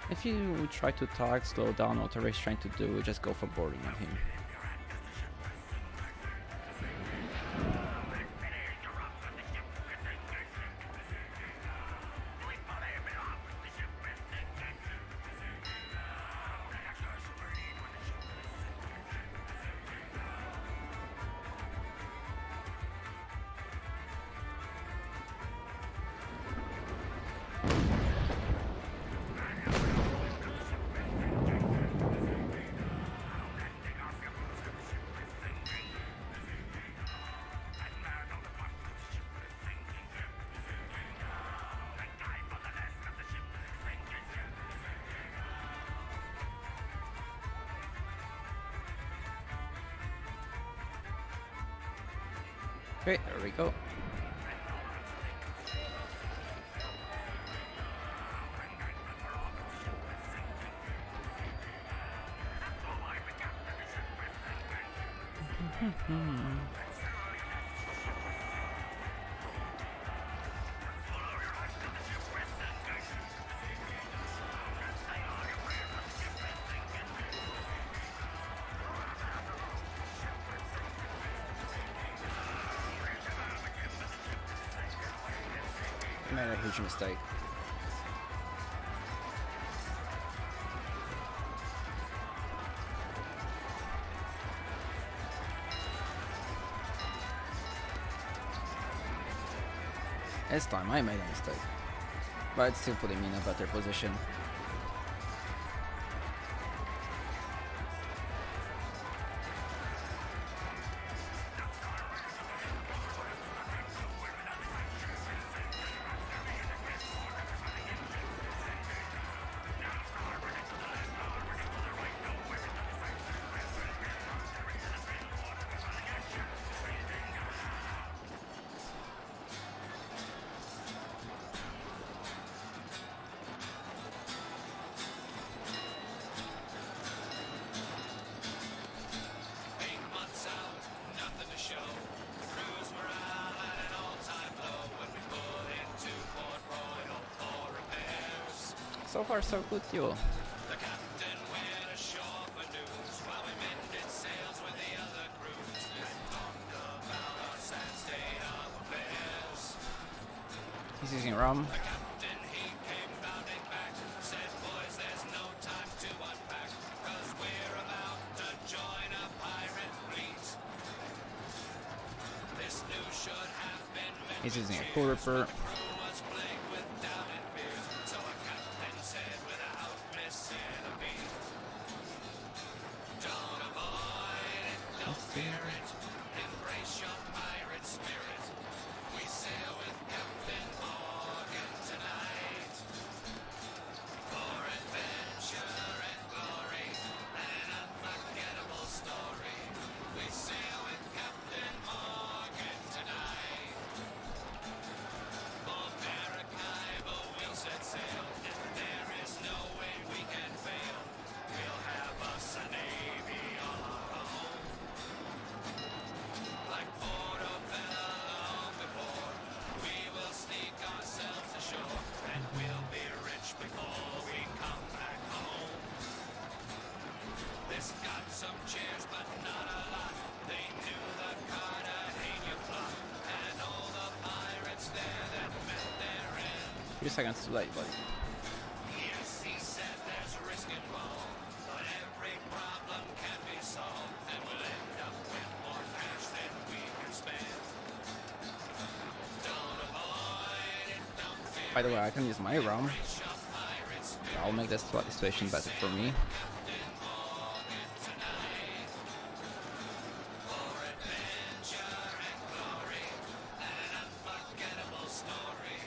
If you try to tag, slow down what Ray's trying to do, just go for boarding on him. Okay, there we go. I made a huge mistake. This time I made a mistake, but it's still putting me in a better position. So far, so good, yo. The captain went ashore for news while we mended sails with the other crews and talked about our sad state of affairs. He's using rum. The captain, he came bounding back, said, boys, there's no time to unpack, 'cause we're about to join a pirate fleet. This news should have been met. He's using a cool ripper. Crew was plagued with doubt and fear, so a captain said without missing a beat, don't avoid it, don't fear it, embrace your pirate spirit. We sail with Captain Morgan tonight for adventure and glory and an unforgettable story. We sail with Captain Morgan tonight. For Maracaibo we'll set sail, and there is no way we can fail. We'll have us a navy all our own, like Portobello long before. We will sneak ourselves ashore, and we'll be rich before we come back home. This got some cheers, but not a lot. They knew the Cartagena plot, and all the pirates there that met their end. 3 seconds too late, buddy. Yes, he said there's risk involved, but every problem can be solved, and we'll end up with more cash than we can spend. Don't avoid it, don't fear By the way, I can use my rum. it, your pirate spirit. That'll make the situation better for me. Captain Morgan tonight for adventure and glory and an unforgettable story.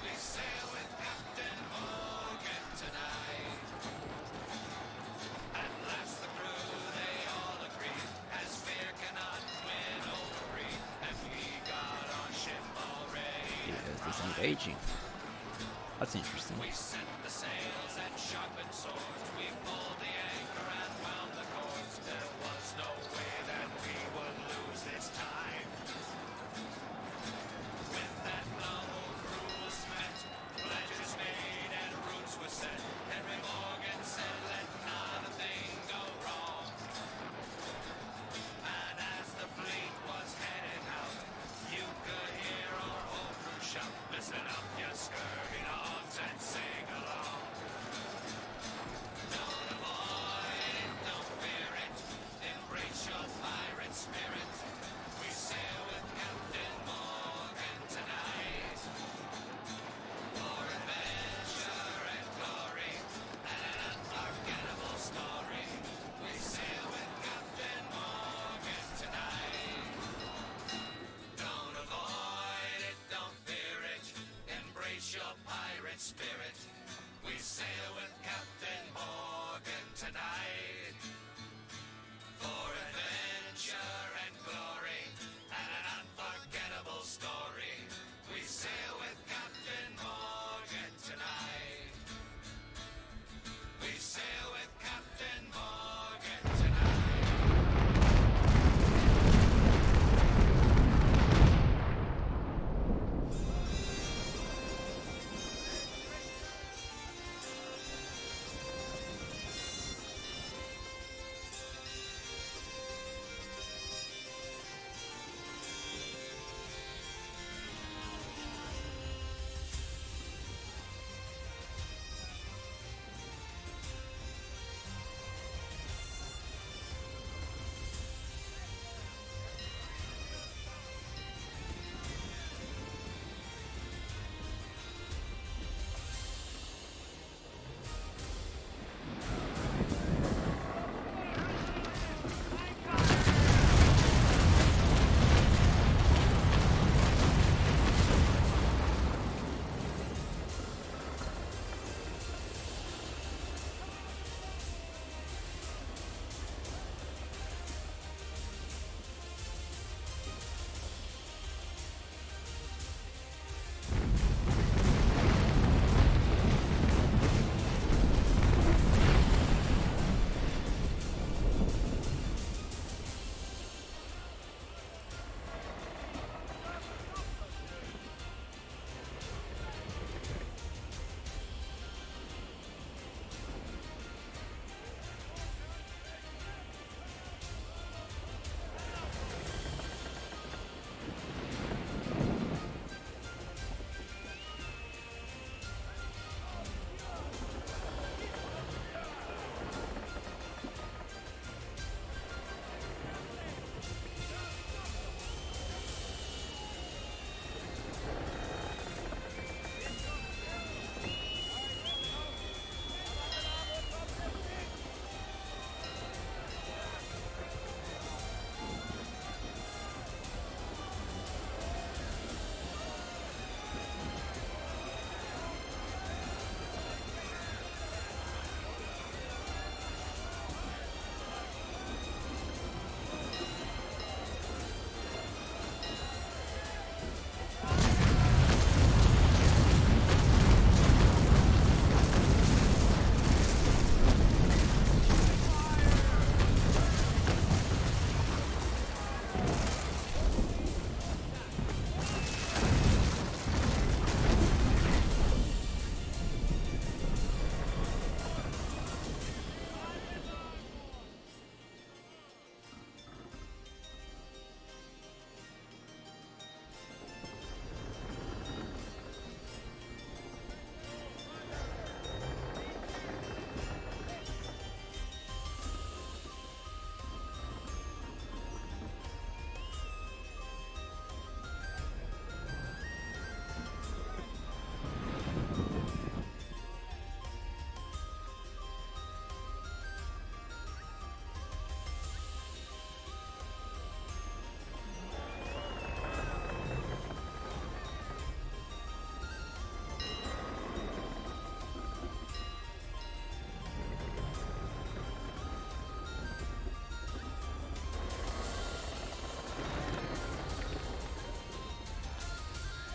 We sail with Captain Morgan tonight. At last the crew they all agreed, as fear cannot win over greed, and we got our ship already. He is disengaging. That's interesting. We set the sails and sharpened swords. We pulled the anchor and wound the cords. There was no way that we would lose this time. With that, the whole crew was met. Pledges made and routes were set. Henry Morgan said, let not a thing go wrong. And as the fleet was heading out, you could hear our whole crew shout, listen up, you scurvy dogs, and sing along. Don't avoid it, don't fear it, embrace your pirate spirit. We sail with Captain Morgan tonight for adventure and glory and an unforgettable story. We sail with Captain Morgan tonight. Don't avoid it, don't fear it, embrace your pirate spirit. We sail with Captain Morgan tonight for adventure and glory.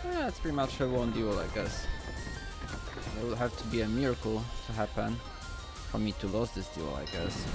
Yeah, it's pretty much a one duel, I guess. It will have to be a miracle to happen for me to lose this duel, I guess.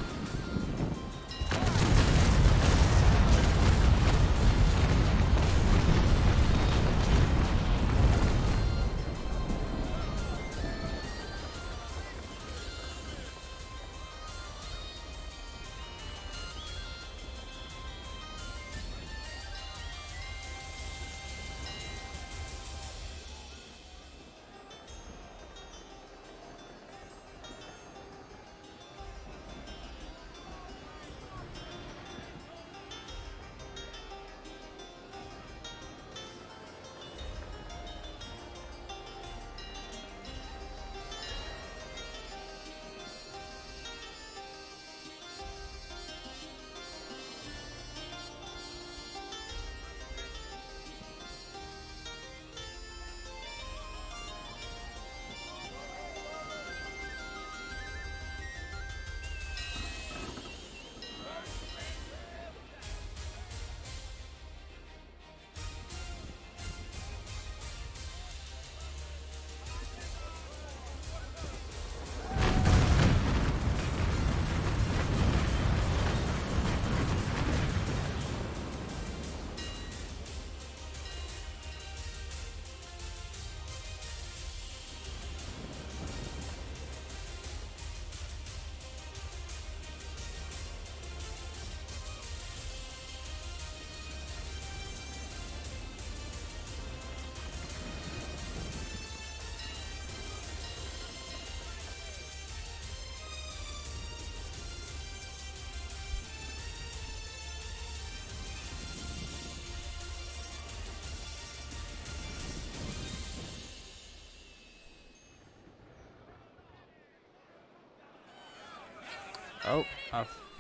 Oh,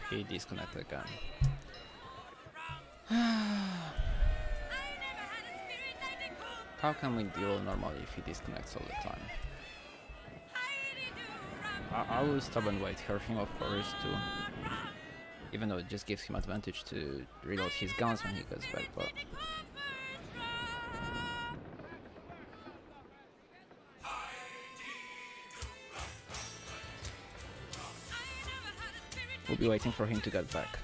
he disconnected again. How can we deal normally if he disconnects all the time? I will stop and wait for him, of course, too. Even though it just gives him advantage to reload his guns when he gets back, but... We'll be waiting for him to get back.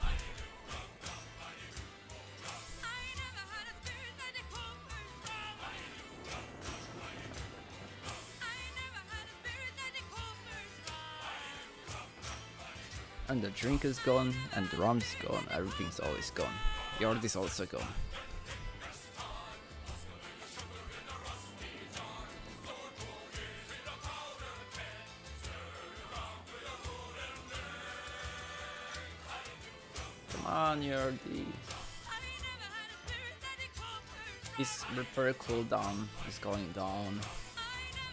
And the drink is gone, and the rum's gone, everything's always gone. The art is also gone. Come on, Yardi. His repair cooldown is going down.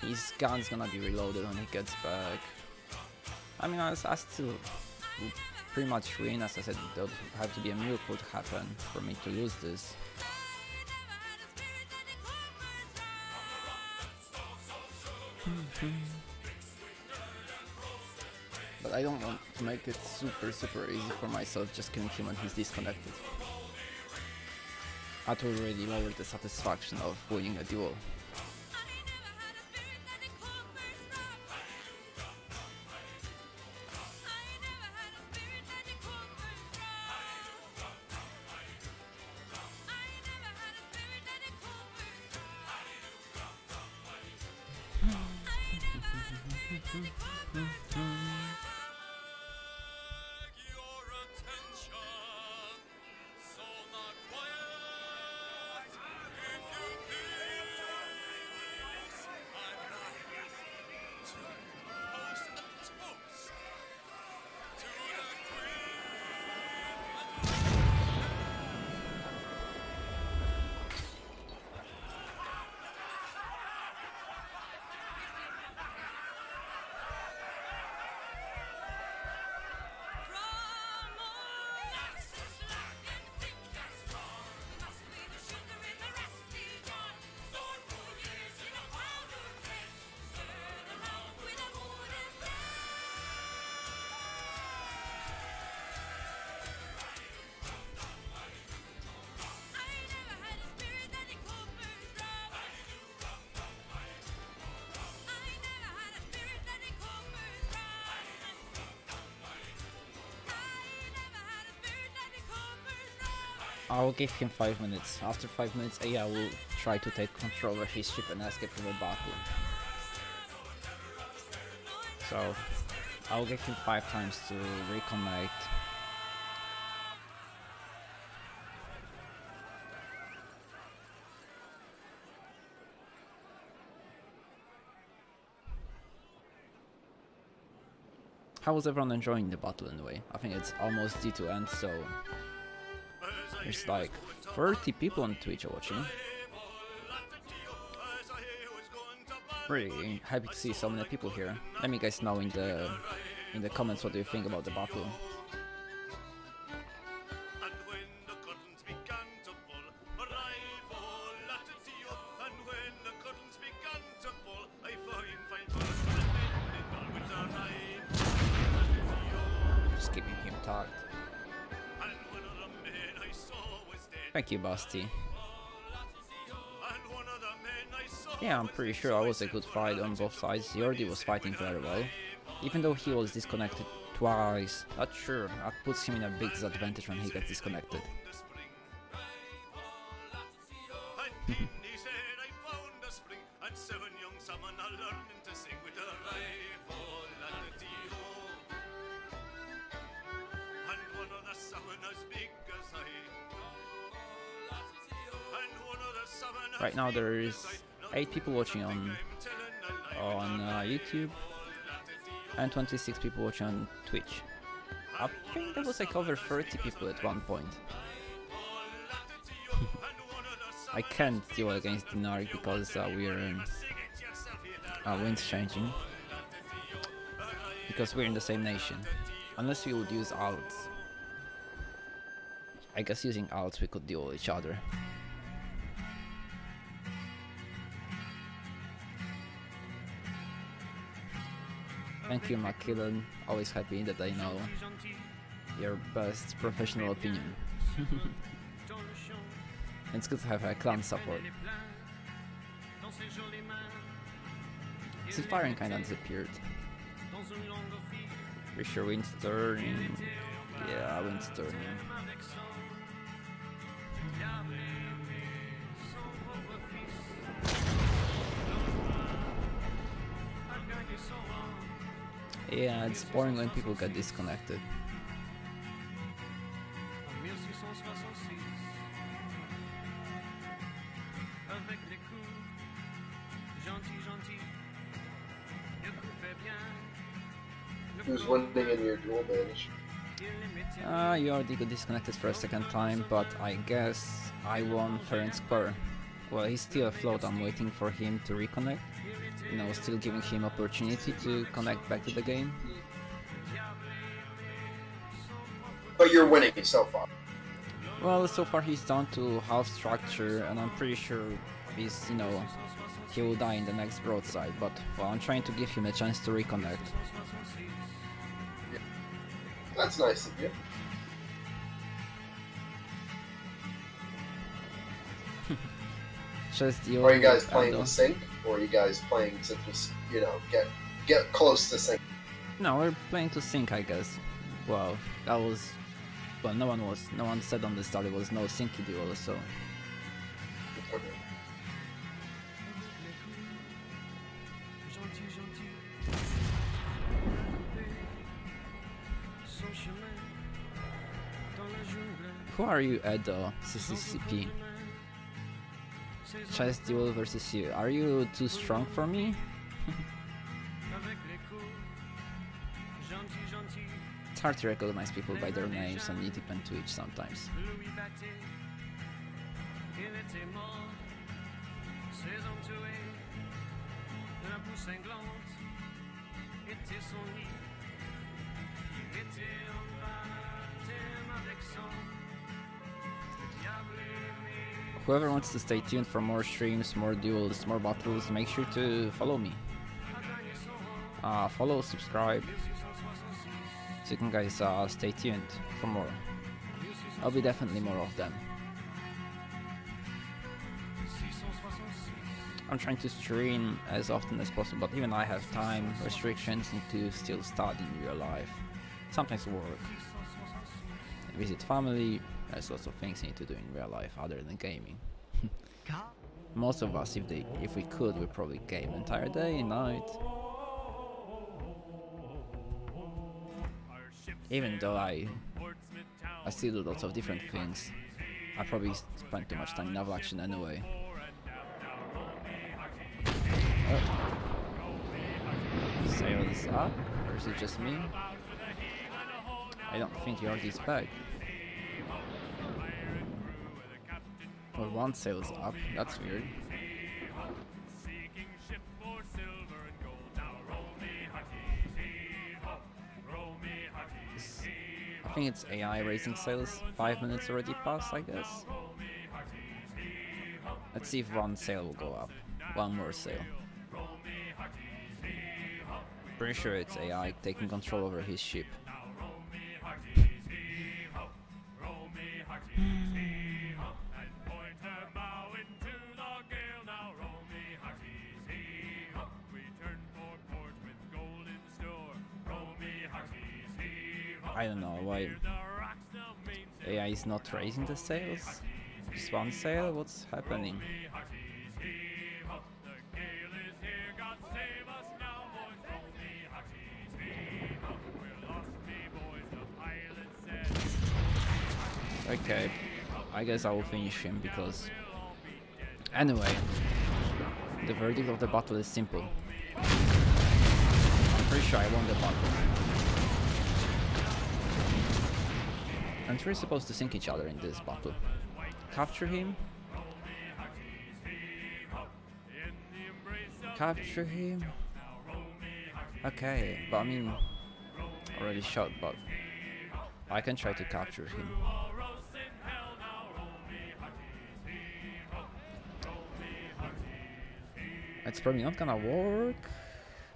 His gun's gonna be reloaded when he gets back. I mean, I still will pretty much win. As I said, there'll have to be a miracle to happen for me to lose this. But I don't want to make it super easy for myself just killing him when he's disconnected. That will already lower the satisfaction of winning a duel. I'll give him 5 minutes. After 5 minutes, AI will try to take control of his ship and escape from the battle. So, I'll give him 5 times to reconnect. How was everyone enjoying the battle anyway? I think it's almost due to end, so there's like 30 people on Twitch watching. Really happy to see so many people here. Let me guys know in the comments what do you think about the battle. Just keeping him tagged. Thank you, Basti. Yeah, I'm pretty sure I was a good fight on both sides. Yordi was fighting very well. Even though he was disconnected twice, not sure, that puts him in a big disadvantage when he gets disconnected. Right now there is 8 people watching on YouTube and 26 people watching on Twitch. I think there was like over 30 people at one point. I can't deal against Dinari because we're wind changing. Because we're in the same nation. Unless we would use alts. I guess using alts we could deal with each other. Thank you, Makillan. Always happy that I know your best professional opinion. It's good to have a clan support. The firing kinda disappeared. Pretty sure wind's turning. Yeah, wind's turning. Yeah, it's boring when people get disconnected. Who's winning in your duel match? You already got disconnected for a second time, but I guess I won fair and square. Well, he's still afloat, I'm waiting for him to reconnect. You know, still giving him opportunity to connect back to the game. But you're winning so far. Well, so far he's down to half structure, and I'm pretty sure he's, you know, he will die in the next broadside, but well, I'm trying to give him a chance to reconnect. Yeah. That's nice of you. Just Are you guys playing in sync, or are you guys playing to just, you know, get close to sync? No, we're playing to sync, I guess. Well, that was... Well, no one said on the start it was no syncy duel, so... Okay. are you at the CCCP? Chess duel versus you. Are you too strong for me? It's hard to recognize people by their names on YouTube and Twitch sometimes. Whoever wants to stay tuned for more streams, more duels, more battles, make sure to follow me. Follow, subscribe, so you can guys stay tuned for more. I'll be definitely more of them. I'm trying to stream as often as possible, but even I have time restrictions, need to still study in real life. Sometimes work, visit family, there's lots of things you need to do in real life other than gaming. Most of us, if we could, we'd probably game entire day, night. Even though I still do lots of different things, I probably spend too much time in Naval action anyway. Oh. Sails up, or is it just me? I don't think Yordi's back. Well, one sail's up, that's weird. I think it's AI raising sails. 5 minutes already passed, I guess. Let's see if one sail will go up. One more sail. Pretty sure it's AI taking control over his ship. I don't know why AI is not raising the sails. Just one sail? What's happening? Okay, I guess I will finish him because... Anyway, the verdict of the battle is simple. I'm pretty sure I won the battle. And we're supposed to sink each other in this battle. Capture him. Capture him. Okay, but I mean, already shot, but I can try to capture him. It's probably not gonna work,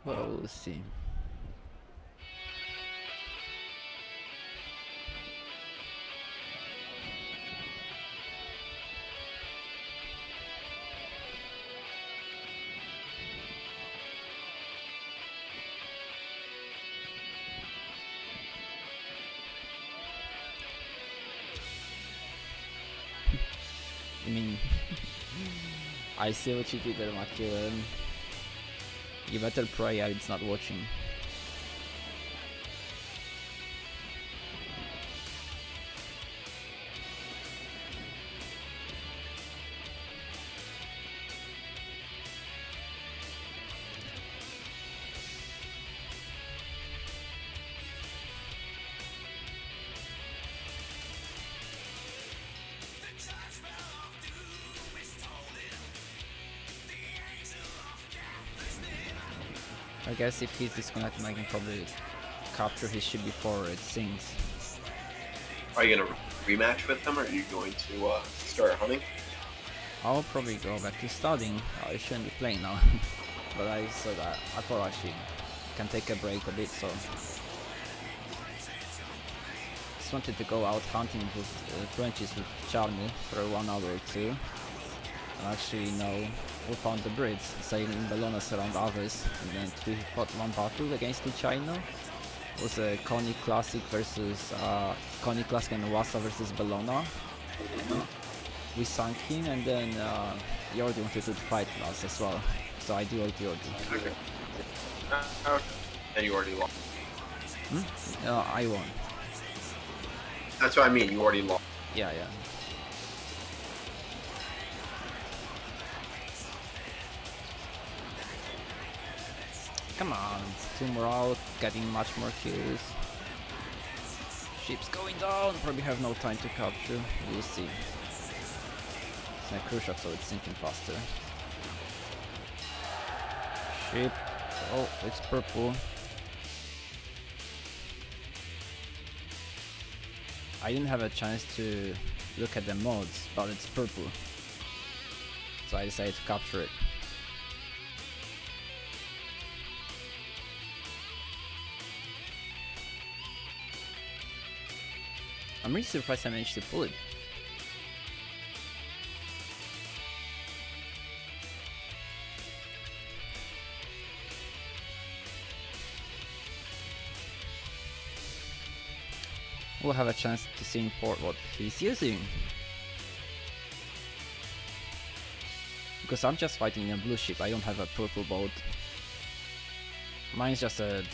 but we'll see. I mean, I see what you did there, Makilan. You better pray it's not watching. I guess if he's disconnected, I can probably capture his ship before it sinks. Are you gonna rematch with him, or are you going to start hunting? I'll probably go back to studying. I shouldn't be playing now. But I said that I thought I can take a break a bit, so just wanted to go out hunting with Frenchies with Charlie for 1 hour or two. And actually, no, we found the Brits sailing balloons around Aves, and then we fought one battle against the China. It was a Connie Classic versus Connie Classic and Wasa versus Bellona. We sank him, and then Yordi wanted to fight us as well, so I dueled Yordi. Okay. And you already lost. No, I won. That's what I mean, you already lost. Yeah, yeah. Come on, it's 2 more out, getting much more kills. Ship's going down, probably have no time to capture, we'll see. It's not crucial, so it's sinking faster. Ship, oh, it's purple. I didn't have a chance to look at the mods, but it's purple. So I decided to capture it. I'm really surprised I managed to pull it. We'll have a chance to see in port what he's using. Because I'm just fighting a blue ship, I don't have a purple boat. Mine's just a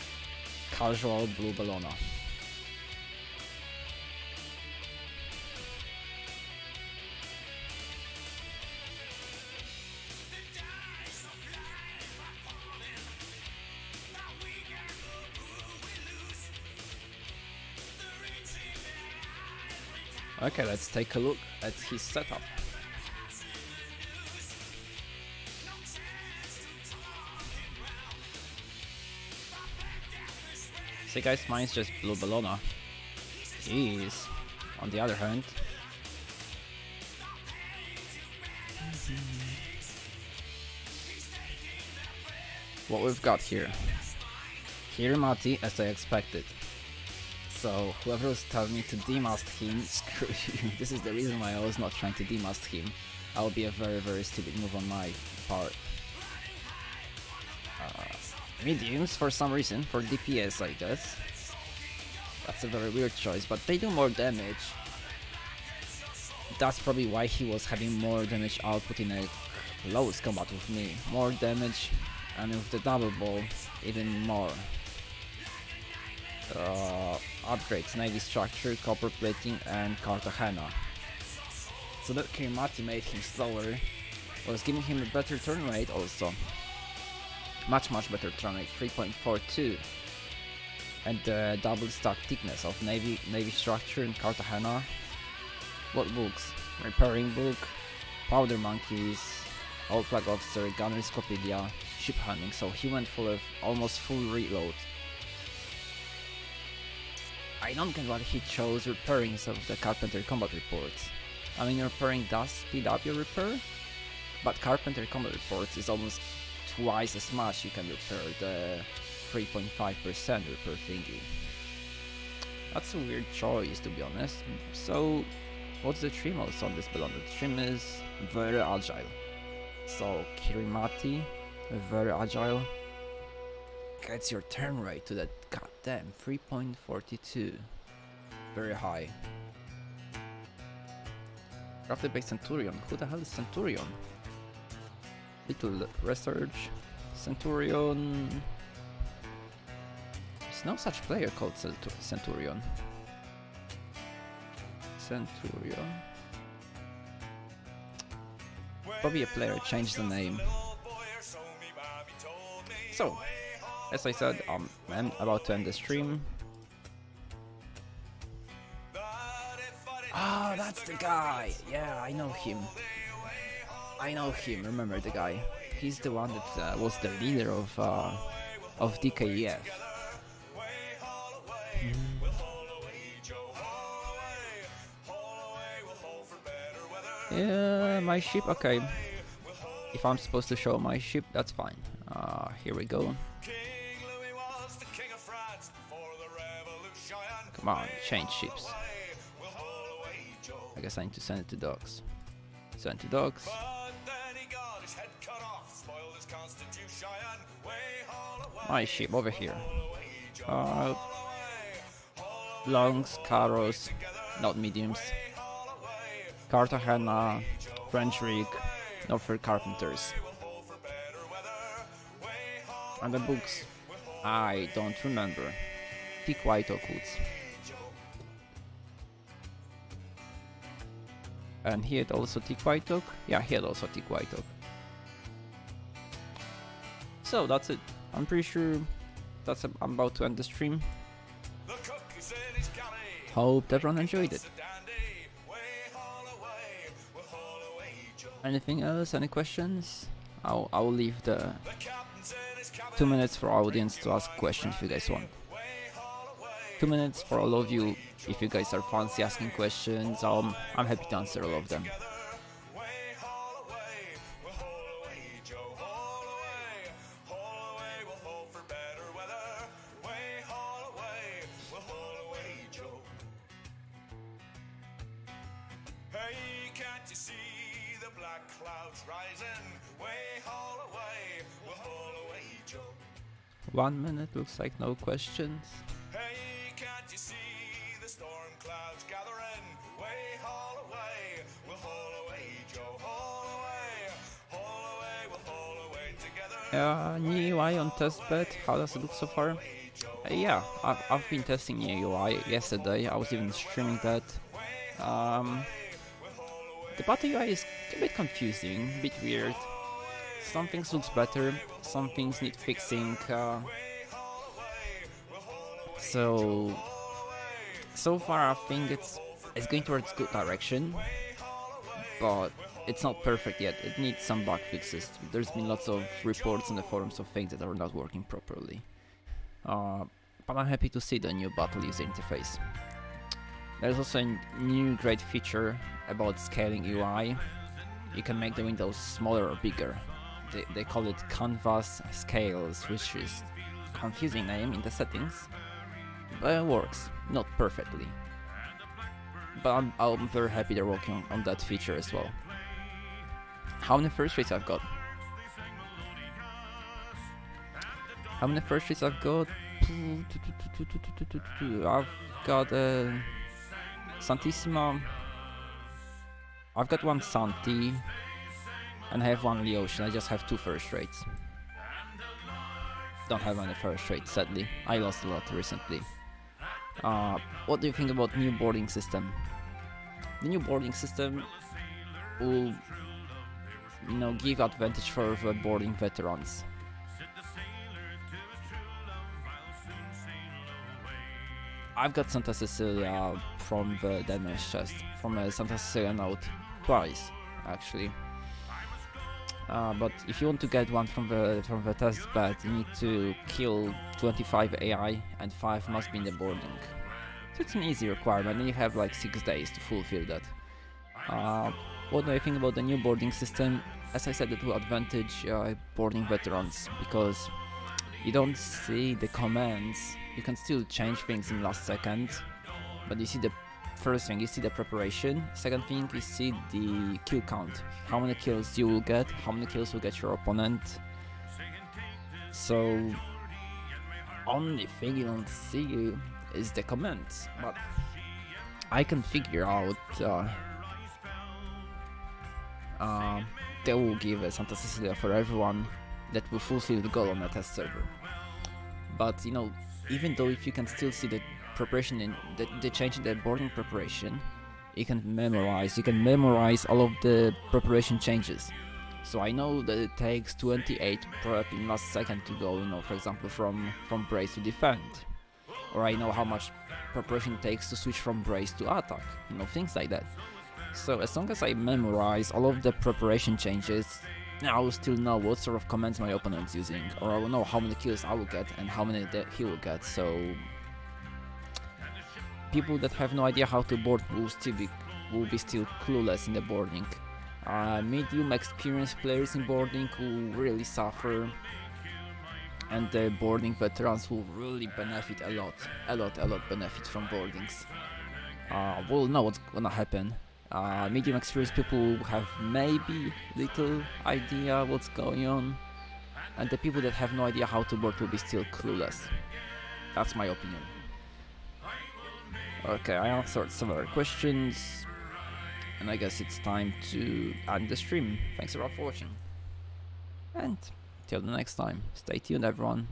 casual blue Bellona. Okay, let's take a look at his setup. See guys, mine's just blue Bellona. He's, on the other hand, what we've got here. Kirimati, as I expected. So whoever was telling me to demast him, screw you. This is the reason why I was not trying to demast him. That would be a very, very stupid move on my part. Mediums for some reason, for DPS I guess. That's a very weird choice, but they do more damage. That's probably why he was having more damage output in a close combat with me. More damage, and with the double ball, even more. Upgrades, navy structure, copper plating, and Cartagena. So that Kirimati made him slower, was giving him a better turn rate also. Much better turn rate, 3.42. And the double stack thickness of navy structure and Cartagena. What books? Repairing book, Powder Monkeys, Old Flag Officer, Gunner Scopedia, Ship Hunting, so he went full of almost full reload. I don't get why he chose repairing instead of the Carpenter combat reports. I mean, repairing does speed up your repair, but Carpenter combat reports is almost twice as much you can repair the 3.5% repair thingy. That's a weird choice, to be honest. So, what's the trim also on this Bellona? The trim is very agile. So, Kirimati, very agile. Gets your turn rate to that goddamn 3.42. Very high. Crafted by Centurion. Who the hell is Centurion? Little research. Centurion. There's no such player called Centurion. Centurion. Probably a player changed the name. So, as I said, I'm about to end the stream. Ah, that's the guy! Yeah, I know him. Remember the guy. He's the one that was the leader of DKEF. Yeah, my ship, okay. If I'm supposed to show my ship, that's fine. Here we go. Come on, change ships. I guess I need to send it to docks. Send to docks. My ship over here. Longs, Carros, not mediums. Cartagena, French rig, Norfolk Carpenters. And the books, I don't remember. Peak White Ocults. And he had also Tick White Oak. Yeah, he had also Tick White Oak. So that's it. I'm pretty sure I'm about to end the stream. Hope everyone enjoyed it. Anything else? Any questions? I'll leave the 2 minutes for our audience to ask questions if you guys want. 2 minutes for all of you if you guys are fancy asking questions. I'm happy to answer all of them. Hey, can't you see the black clouds rising? Way haul away, we'll haul away, Joe. 1 minute, looks like no questions. Hey, can't you see the storm clouds gathering? Way haul away, we'll haul away, Joe. Haul away, we'll haul away together. New UI on testbed, how does it look so far? Yeah, I've been testing new UI yesterday, I was even streaming that. The battle UI is a bit confusing, a bit weird. Some things looks better, some things need fixing. So far I think it's going towards good direction, but it's not perfect yet. It needs some bug fixes. There's been lots of reports on the forums of things that are not working properly. But I'm happy to see the new battle user interface. There's also a new great feature about scaling UI. You can make the windows smaller or bigger. They call it canvas scales, which is a confusing name in the settings, but it works, not perfectly. But I'm very happy they're working on that feature as well. How many first rates I've got? How many first rates I've got? I've got Santissima. I've got one Santi, and I have one Leocean. I just have 2 first rates. Don't have any first rates, sadly. I lost a lot recently. What do you think about new boarding system? The new boarding system will, give advantage for the boarding veterans. I've got Santa Cecilia from the damage chest, from a Santa Cecilia note, twice actually. But if you want to get one from the test bed, you need to kill 25 AI and 5 must be in the boarding. So it's an easy requirement, and you have like 6 days to fulfill that. What do I think about the new boarding system? As I said, it will advantage boarding veterans, because you don't see the commands. You can still change things in last second, but you see the first thing, you see the preparation. Second thing, you see the kill count, how many kills you will get, how many kills will get your opponent. So only thing you don't see is the comments, but I can figure out they will give a Santa Cecilia for everyone that will fulfill the goal on the test server. But even though if you can still see the preparation in the change in the boarding preparation, you can memorize all of the preparation changes. So I know that it takes 28 prep in last second to go, for example, from brace to defend, or I know how much preparation it takes to switch from brace to attack, things like that. So as long as I memorize all of the preparation changes, I will still know what sort of commands my opponent's using, or I will know how many kills I will get and how many that he will get. So people that have no idea how to board will be still clueless in the boarding. Medium experienced players in boarding will really suffer, and the boarding veterans will really benefit a lot benefit from boardings. We'll know what's gonna happen. Medium experienced people have maybe little idea what's going on, and the people that have no idea how to board will be still clueless. That's my opinion. Okay, I answered some other questions, and I guess it's time to end the stream. Thanks a lot for watching, and till the next time, stay tuned everyone.